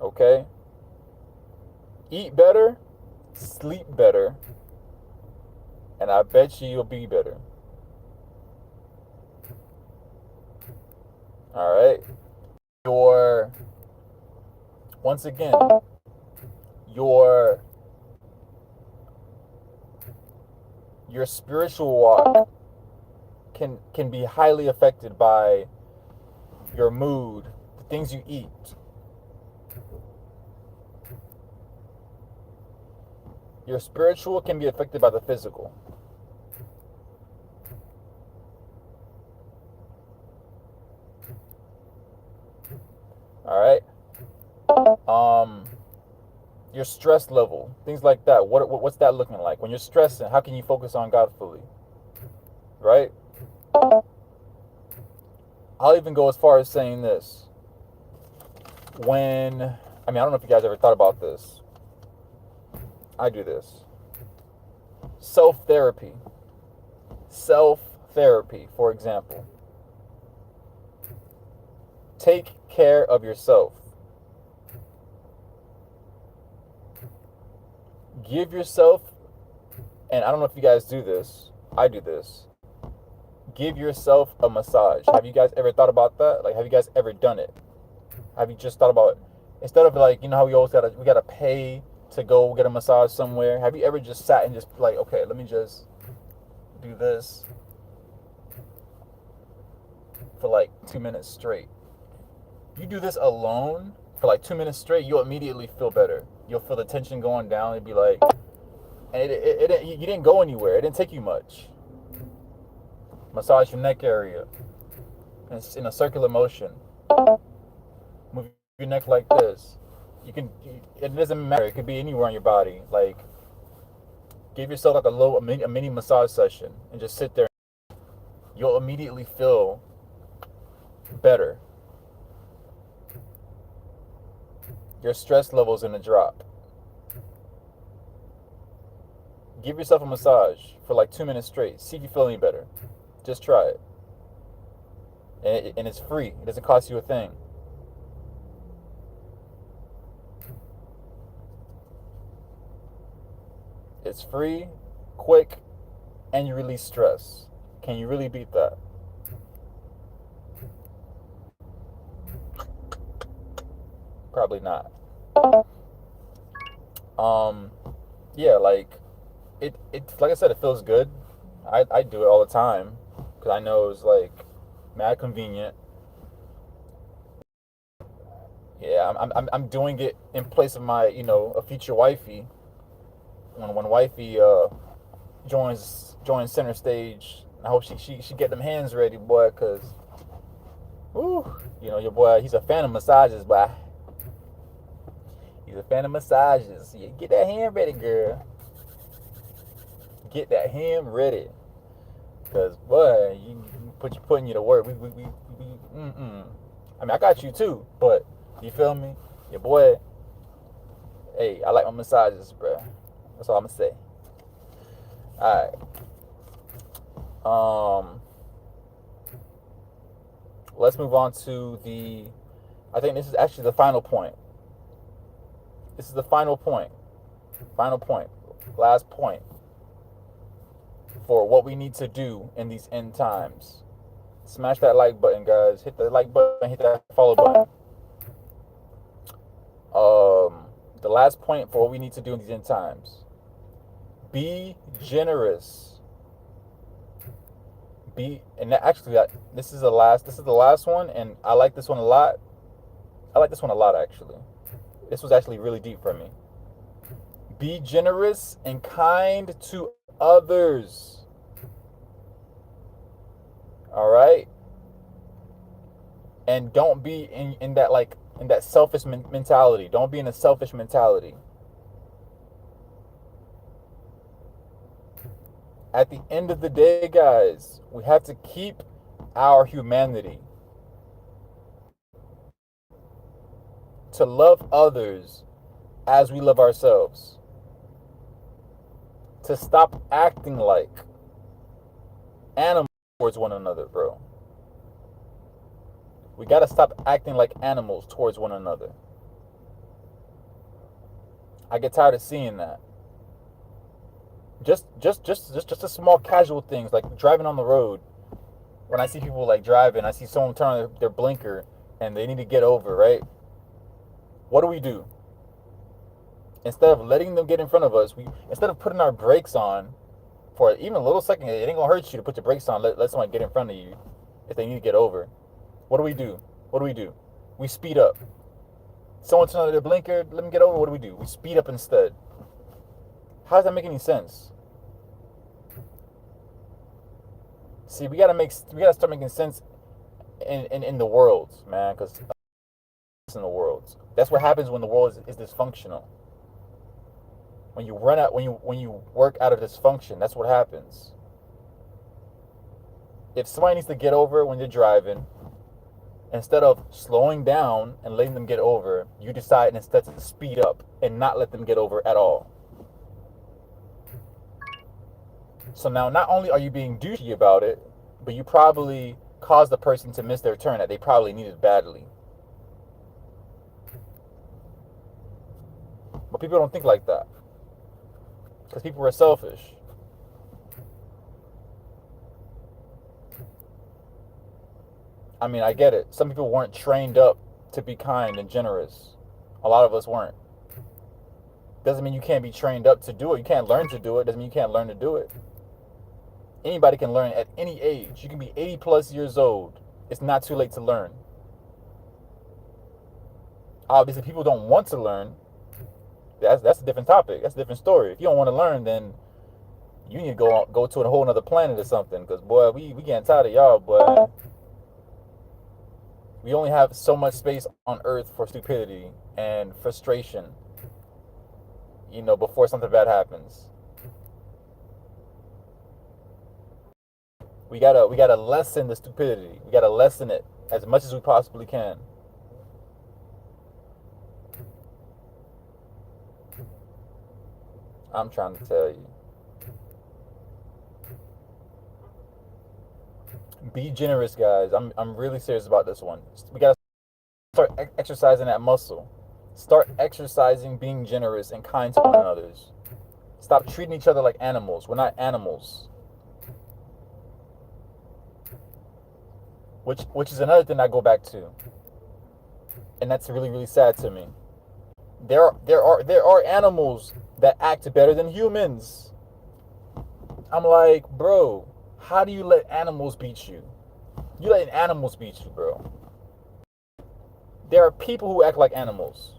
S1: Okay? Eat better, sleep better, and I bet you'll be better. All right? Once again, your spiritual walk can be highly affected by your mood, the things you eat. Your spiritual can be affected by the physical. All right. Your stress level, things like that. What's that looking like? When you're stressing, how can you focus on God fully? Right? I'll even go as far as saying this. I don't know if you guys ever thought about this. I do this. Self-therapy. Self-therapy, for example. Take care of yourself. Give yourself, and I don't know if you guys do this, I do this. Give yourself a massage. Have you guys ever thought about that? Like, have you guys ever done it? Have you just thought about it? Instead of like, you know how we gotta pay to go get a massage somewhere? Have you ever just sat and just like, okay, let me just do this for like 2 minutes straight? You do this alone for like 2 minutes straight, you'll immediately feel better. You'll feel the tension going down. It'd be like, and you didn't go anywhere. It didn't take you much. Massage your neck area. And it's in a circular motion. Move your neck like this. It doesn't matter. It could be anywhere on your body. Like, give yourself like a mini massage session and just sit there. You'll immediately feel better. Your stress level's gonna drop. Give yourself a massage for like 2 minutes straight. See if you feel any better. Just try it. And it's free. It doesn't cost you a thing. It's free, quick, and you release stress. Can you really beat that? Probably not. Yeah, like it like I said, it feels good. I do it all the time because I know it's like mad convenient. Yeah, I'm doing it in place of my, a future wifey. When wifey
S2: joins center stage. I hope she get them hands ready, boy, cause woo, your boy, he's a fan of massages, boy. He's a fan of massages. Yeah, get that hand ready, girl. Get that hand ready, cause boy, you putting you to work. Mm-mm. I mean, I got you too, but you feel me? Your boy, hey, I like my massages, bro. That's all I'm gonna say. All right. Let's move on to the. I think this is actually the final point. This is the final point. Final point. Last point for what we need to do in these end times. Smash that like button, guys. Hit the like button. Hit that follow button. The last point for what we need to do in these end times. Be generous. And actually this is the last one, and I like this one a lot. I like this one a lot, actually. This was actually really deep for me. Be generous and kind to others. All right, and don't be in that selfish mentality. Don't be in a selfish mentality. At the end of the day, guys, we have to keep our humanity. To love others as we love ourselves. To stop acting like animals towards one another, bro. We gotta stop acting like animals towards one another. I get tired of seeing that. Just a small casual things like driving on the road. When I see people like driving, I see someone turn on their blinker and they need to get over, right? What do? Instead of letting them get in front of us, instead of putting our brakes on for even a little second, it ain't gonna hurt you to put your brakes on. Let someone get in front of you if they need to get over. What do? What do? We speed up. Someone turn on their blinker, let them get over. What do? We speed up instead. How does that make any sense? See, we gotta start making sense in the world, man, because in the world, that's what happens when the world is dysfunctional. When you run out, when you work out of dysfunction, that's what happens. If somebody needs to get over when they're driving, instead of slowing down and letting them get over, you decide instead to speed up and not let them get over at all. So now, not only are you being douchey about it, but you probably caused the person to miss their turn that they probably needed badly. But people don't think like that because people are selfish. I mean, I get it. Some people weren't trained up to be kind and generous. A lot of us weren't. Doesn't mean you can't be trained up to do it. You can't learn to do it. Doesn't mean you can't learn to do it. Anybody can learn at any age. You can be 80 plus years old. It's not too late to learn. Obviously, people don't want to learn. That's a different topic. That's a different story. If you don't want to learn, then you need to go to a whole other planet or something. Because boy, we getting tired of y'all. But we only have so much space on Earth for stupidity and frustration. Before something bad happens. We gotta lessen the stupidity. We gotta lessen it as much as we possibly can. I'm trying to tell you. Be generous, guys. I'm really serious about this one. We gotta start exercising that muscle. Start exercising being generous and kind to one another. Stop treating each other like animals. We're not animals. Which is another thing I go back to, and that's really really sad to me. There are animals that act better than humans. I'm like, bro, how do you let animals beat you? You letting animals beat you, bro. There are people who act like animals.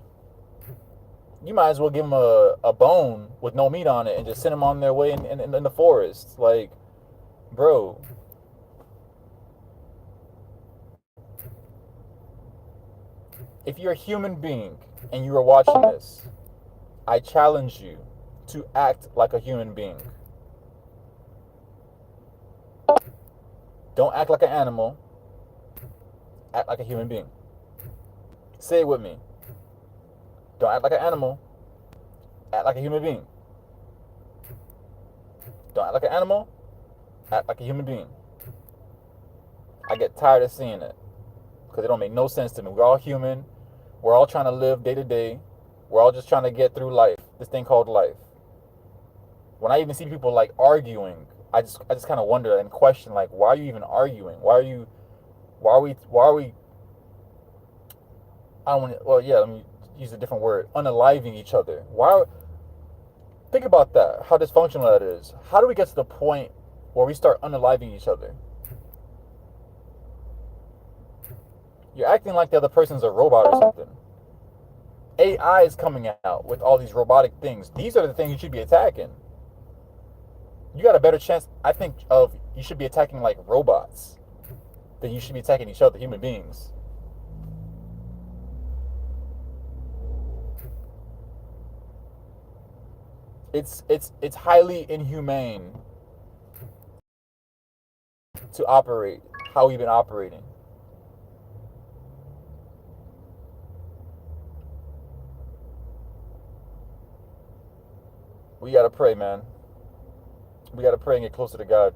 S2: You might as well give them a bone with no meat on it and just send them on their way in the forest. Like, bro, if you're a human being and you are watching this, I challenge you to act like a human being. Don't act like an animal. Act like a human being. Say it with me. Don't act like an animal. Act like a human being. Don't act like an animal. Act like a human being. I get tired of seeing it because it don't make no sense to me. We're all human. We're all trying to live day to day. We're all just trying to get through life. This thing called life. When I even see people like arguing, I just kind of wonder and question, like, why are you even arguing? Why are we I don't want to, well, yeah, let me use a different word, unaliving each other. Think about that, how dysfunctional that is. How do we get to the point where we start unaliving each other? You're acting like the other person's a robot or something. AI is coming out with all these robotic things. These are the things you should be attacking. You got a better chance, I think, of you should be attacking like robots than you should be attacking each other, human beings. It's highly inhumane to operate how we've been operating. We gotta pray, man. We gotta pray and get closer to God.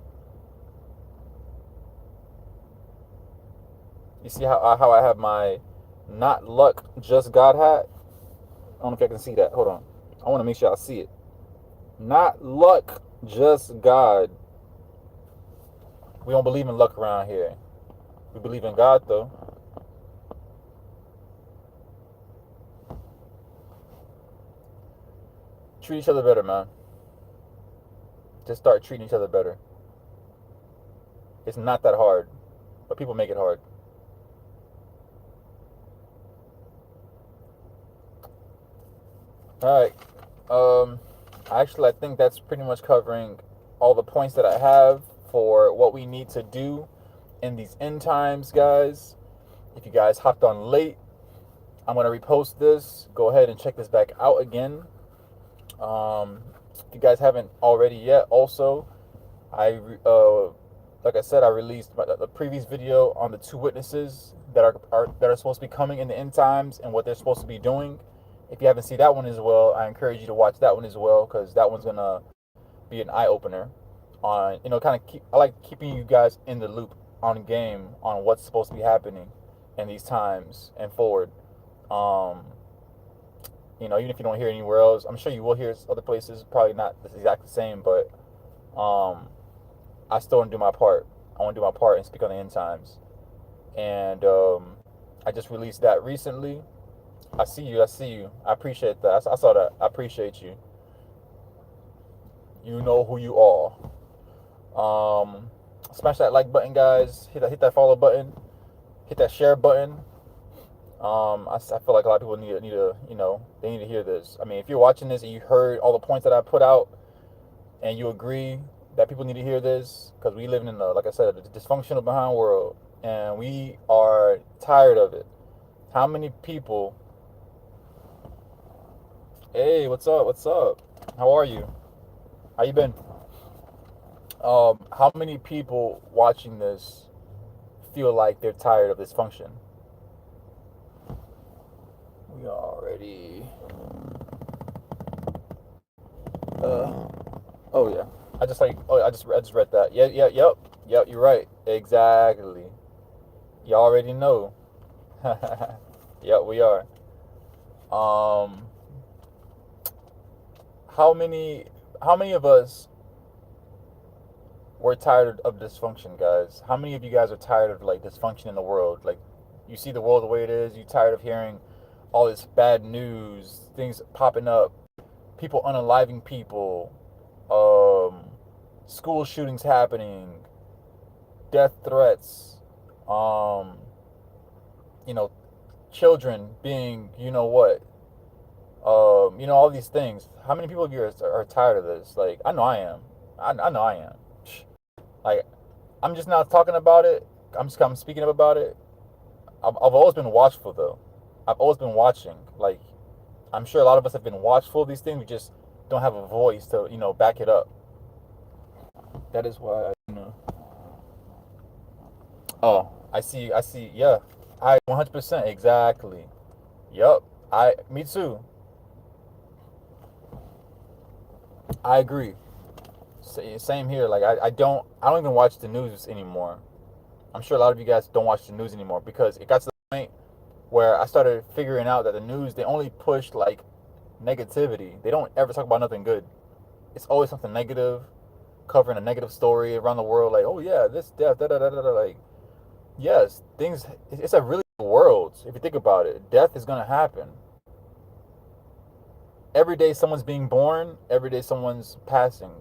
S2: You see how I have my not luck, just God hat? I don't know if I can see that. Hold on. I want to make sure I see it. Not luck, just God. We don't believe in luck around here. We believe in God, though. Treat each other better, man. Just start treating each other better. It's not that hard, but people make it hard. All right. Actually, I think that's pretty much covering all the points that I have for what we need to do in these end times, guys. If you guys hopped on late, I'm going to repost this. Go ahead and check this back out again. If you guys haven't already yet, also, like I said, I released the previous video on the two witnesses that are supposed to be coming in the end times and what they're supposed to be doing. If you haven't seen that one as well, I encourage you to watch that one as well because that one's gonna be an eye opener on kind of I like keeping you guys in the loop on game on what's supposed to be happening in these times and forward. Um, even if you don't hear anywhere else, I'm sure you will hear other places. Probably not exactly the same, but I still want to do my part. I want to do my part and speak on the end times. And I just released that recently. I see you. I see you. I appreciate that. I saw that. I appreciate you. You know who you are. Smash that like button, guys. Hit that follow button. Hit that share button. I feel like a lot of people need to they need to hear this. I mean, if you're watching this and you heard all the points that I put out, and you agree that people need to hear this, because we live in like I said, a dysfunctional behind world, and we are tired of it. How many people? Hey, what's up? What's up? How are you? How you been? How many people watching this feel like they're tired of this function? We already. Oh yeah. I just read that. Yep. You're right. Exactly. You already know. Yep, we are. Um, how many of us were tired of dysfunction, guys? How many of you guys are tired of like dysfunction in the world? Like, you see the world the way it is. You tired of hearing all this bad news, things popping up, people unaliving people, school shootings happening, death threats, um, you know, children being, you know what, All these things. How many people here are tired of this? Like, I know I am. I know I am. Like, I'm just not talking about it. I'm speaking about it. I've always been watchful though. I've always been watching. Like, I'm sure a lot of us have been watchful of these things. We just don't have a voice to, back it up. That is why Oh, I see. I see. Yeah, I 100% exactly. Yup. Me too. I agree. Same here. Like, I don't even watch the news anymore. I'm sure a lot of you guys don't watch the news anymore because it got to the point where I started figuring out that the news, they only push like negativity. They don't ever talk about nothing good. It's always something negative, covering a negative story around the world. Like, oh yeah, this death, da da da da da. Like, yes, things. It's a really world. If you think about it, death is gonna happen. Every day someone's being born. Every day someone's passing.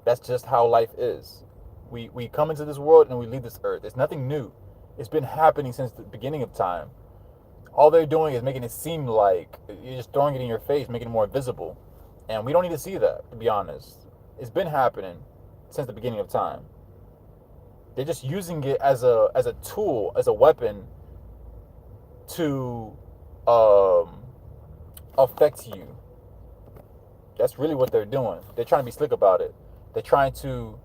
S2: That's just how life is. We come into this world and we leave this earth. It's nothing new. It's been happening since the beginning of time. All they're doing is making it seem like you're just throwing it in your face, making it more visible. And we don't need to see that, to be honest. It's been happening since the beginning of time. They're just using it as a tool, as a weapon to um, affect you. That's really what they're doing. They're trying to be slick about it. They're trying to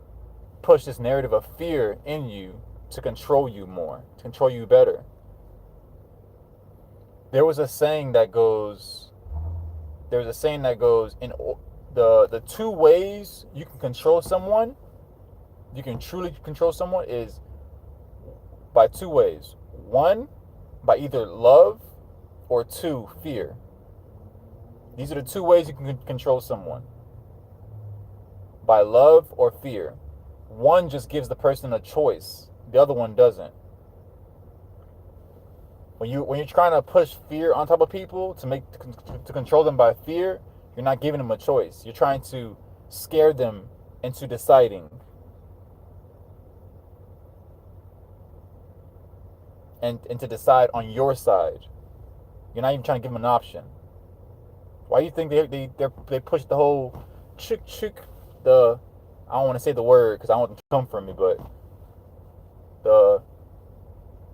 S2: push this narrative of fear in you to control you more, to control you better. There was a saying that goes. There's a saying that goes in the two ways you can control someone. You can truly control someone is by two ways. One, by either love, or two, fear. These are the two ways you can control someone: by love or fear. One just gives the person a choice. The other one doesn't. When you're trying to push fear on top of people to control them by fear, you're not giving them a choice. You're trying to scare them into deciding and to decide on your side. You're not even trying to give them an option. Why do you think they push the whole chick the I don't want to say the word because I don't want them to come from me, but the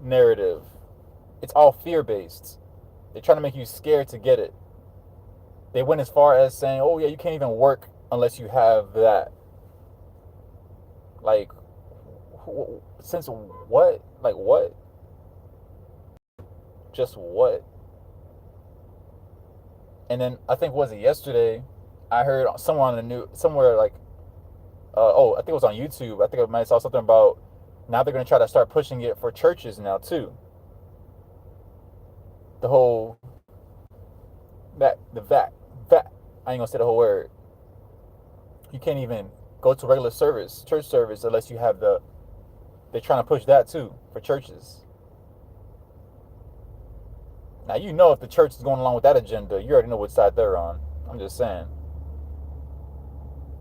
S2: narrative. It's all fear based. They're trying to make you scared to get it. They went as far as saying, "Oh yeah, you can't even work unless you have that." Like, since what? Like what? Just what? And then I think was it yesterday? I heard someone on the new somewhere like, I think it was on YouTube. I think I might have saw something about now they're gonna try to start pushing it for churches now too. The whole that I ain't gonna say the whole word. You can't even go to regular service, church service, unless you have the. They're trying to push that too for churches. Now if the church is going along with that agenda, you already know what side they're on. I'm just saying.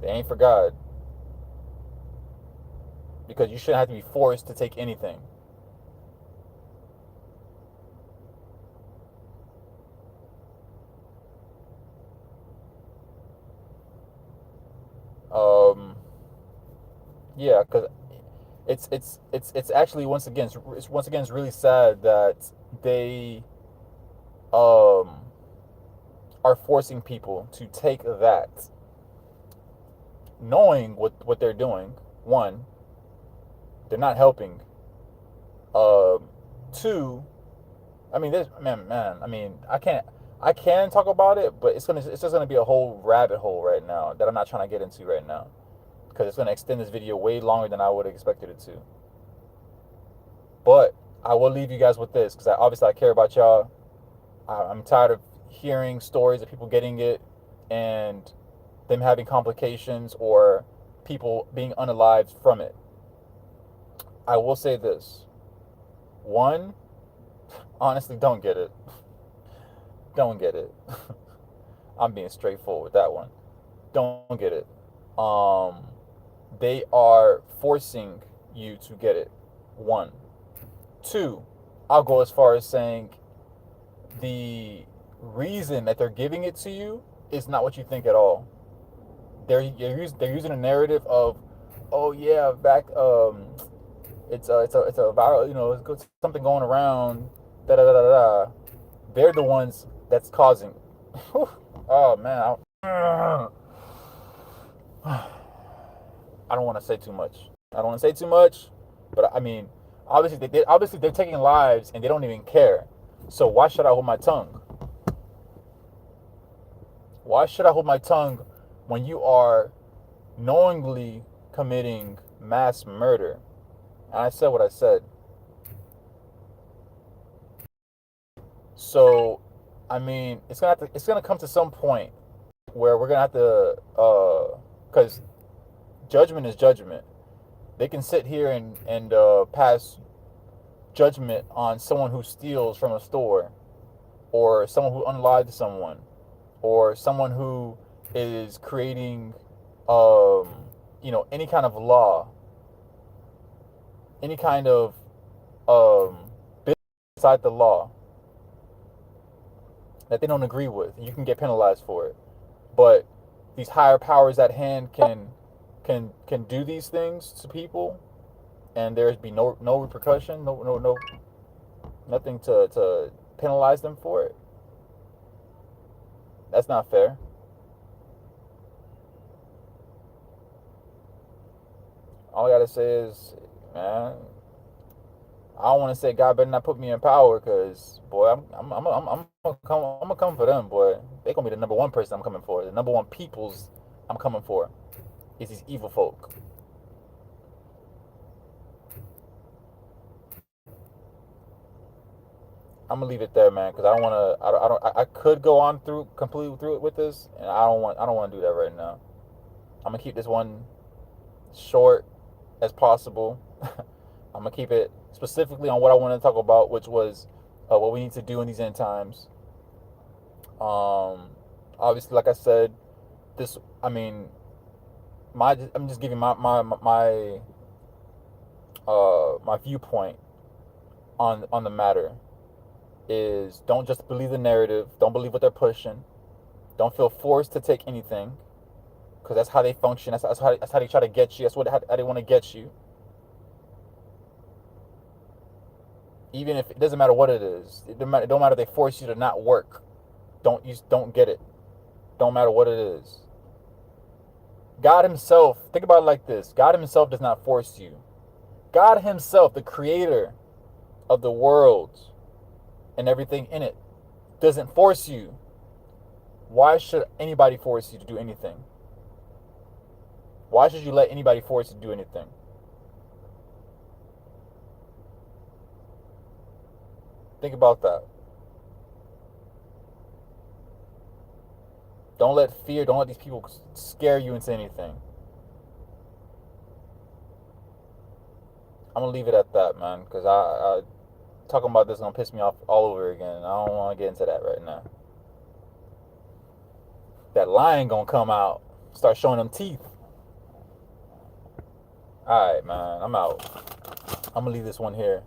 S2: They ain't for God. Because you shouldn't have to be forced to take anything. Um, yeah, because it's actually once again it's really sad that they um are forcing people to take that, knowing what they're doing. One, they're not helping. Um, Two, I mean, this man. I mean, I can talk about it, but it's just gonna be a whole rabbit hole right now that I'm not trying to get into right now because it's gonna extend this video way longer than I would have expected it to. But I will leave you guys with this because obviously I care about y'all. I'm tired of hearing stories of people getting it and them having complications or people being unalived from it. I will say this. One, honestly, don't get it. Don't get it. I'm being straightforward with that one. Don't get it. Um, they are forcing you to get it. One. Two, I'll go as far as saying the reason that they're giving it to you is not what you think at all. They're using a narrative of, oh yeah, back it's a viral, it's something going around, da da da da da. They're the ones that's causing. Oh man, I don't want to say too much. I don't want to say too much, but I mean, obviously they're taking lives and they don't even care. So why should I hold my tongue? Why should I hold my tongue when you are knowingly committing mass murder? And I said what I said. So, I mean, it's gonna come to some point where we're gonna have to, because judgment is judgment. They can sit here and pass judgment on someone who steals from a store, or someone who unalives someone, or someone who is creating, any kind of law, any kind of business outside the law that they don't agree with. You can get penalized for it. But these higher powers at hand can do these things to people, and there's be no repercussion, no nothing to penalize them for it. That's not fair. All I gotta say is, man, I don't want to say God better not put me in power, cause boy, I'm gonna come for them, boy. They gonna be the number one person I'm coming for. The number one peoples I'm coming for is these evil folk. I'm gonna leave it there, man, because I don't want to. I could go on completely through it with this, and I don't want to do that right now. I'm gonna keep this one short as possible. I'm gonna keep it specifically on what I want to talk about, which was what we need to do in these end times. Obviously, like I said, this. I mean, I'm just giving my viewpoint on the matter. Is don't just believe the narrative. Don't believe what they're pushing. Don't feel forced to take anything, because that's how they function. That's how they try to get you. How they want to get you. Even if it doesn't matter what it is, it don't matter if they force you to not work. Don't get it. Don't matter what it is. God Himself, think about it like this: God Himself does not force you. God Himself, the Creator of the world and everything in it, doesn't force you. Why should anybody force you to do anything? Why should you let anybody force you to do anything? Think about that. Don't let these people scare you into anything. I'm gonna leave it at that, man, because I talking about this is gonna piss me off all over again. I don't want to get into that right now. That lion gonna come out, start showing them teeth. All right, man, I'm out. I'm gonna leave this one here.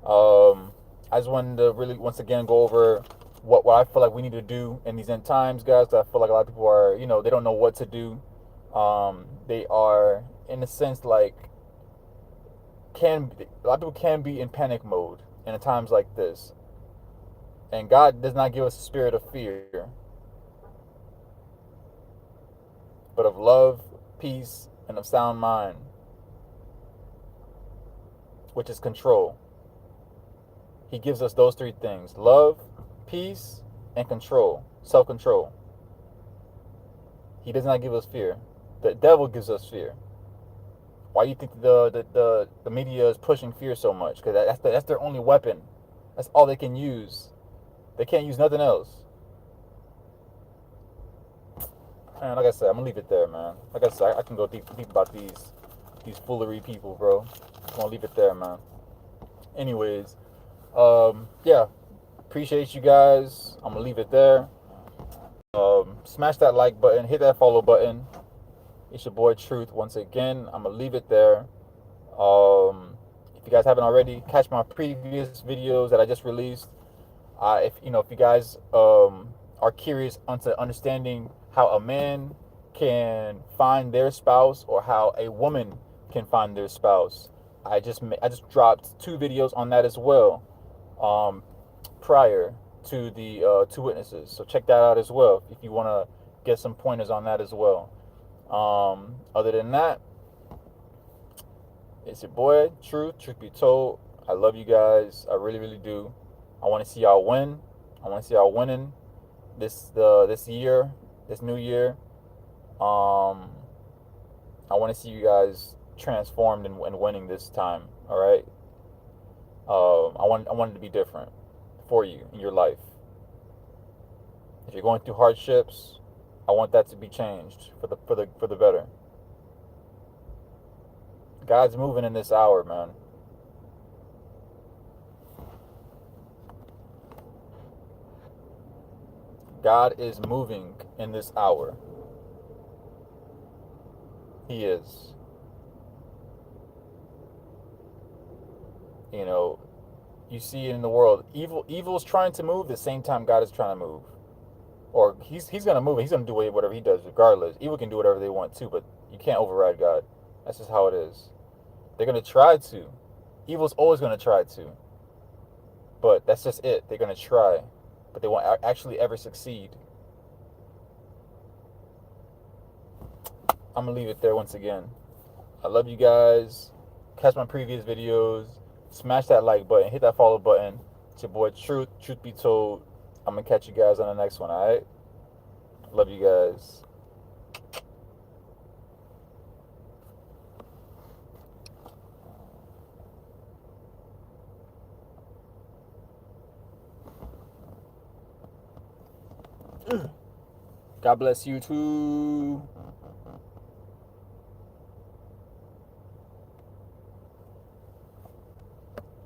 S2: I just wanted to really once again go over what I feel like we need to do in these end times, guys. I feel like a lot of people are, they don't know what to do. They are, in a sense, like a lot of people can be in panic mode in times like this. And God does not give us a spirit of fear, but of love, peace, and of sound mind, which is control. He gives us those three things: love, peace, and control, self-control. He does not give us fear. The devil gives us fear. Why do you think the media is pushing fear so much? Because that's their only weapon. That's all they can use. They can't use nothing else. And like I said, I'm gonna leave it there, man. Like I said, I can go deep about these foolery people, bro. I'm gonna leave it there, man. Anyways, yeah, appreciate you guys. I'm gonna leave it there. Smash that like button, hit that follow button. It's your boy Truth once again. I'm gonna leave it there. If you guys haven't already, catch my previous videos that I just released. If if you guys are curious onto understanding how a man can find their spouse or how a woman can find their spouse, I just dropped 2 videos on that as well, prior to the 2 witnesses. So check that out as well if you want to get some pointers on that as well. Other than that, it's your boy, Truth be told. I love you guys. I really, really do. I want to see y'all win. I want to see y'all winning this year, this new year. I want to see you guys transformed and winning this time. All right. I want it to be different for you in your life. If you're going through hardships, I want that to be changed for the better. God's moving in this hour, man. God is moving in this hour. He is. You know, you see it in the world. Evil is trying to move the same time God is trying to move. Or he's gonna move. He's gonna do whatever he does, regardless. Evil can do whatever they want too, but you can't override God. That's just how it is. They're gonna try to. Evil's always gonna try to. But that's just it. They're gonna try, but they won't actually ever succeed. I'm gonna leave it there once again. I love you guys. Catch my previous videos. Smash that like button. Hit that follow button. It's your boy Truth be told. I'm gonna catch you guys on the next one, alright? Love you guys. God bless you too.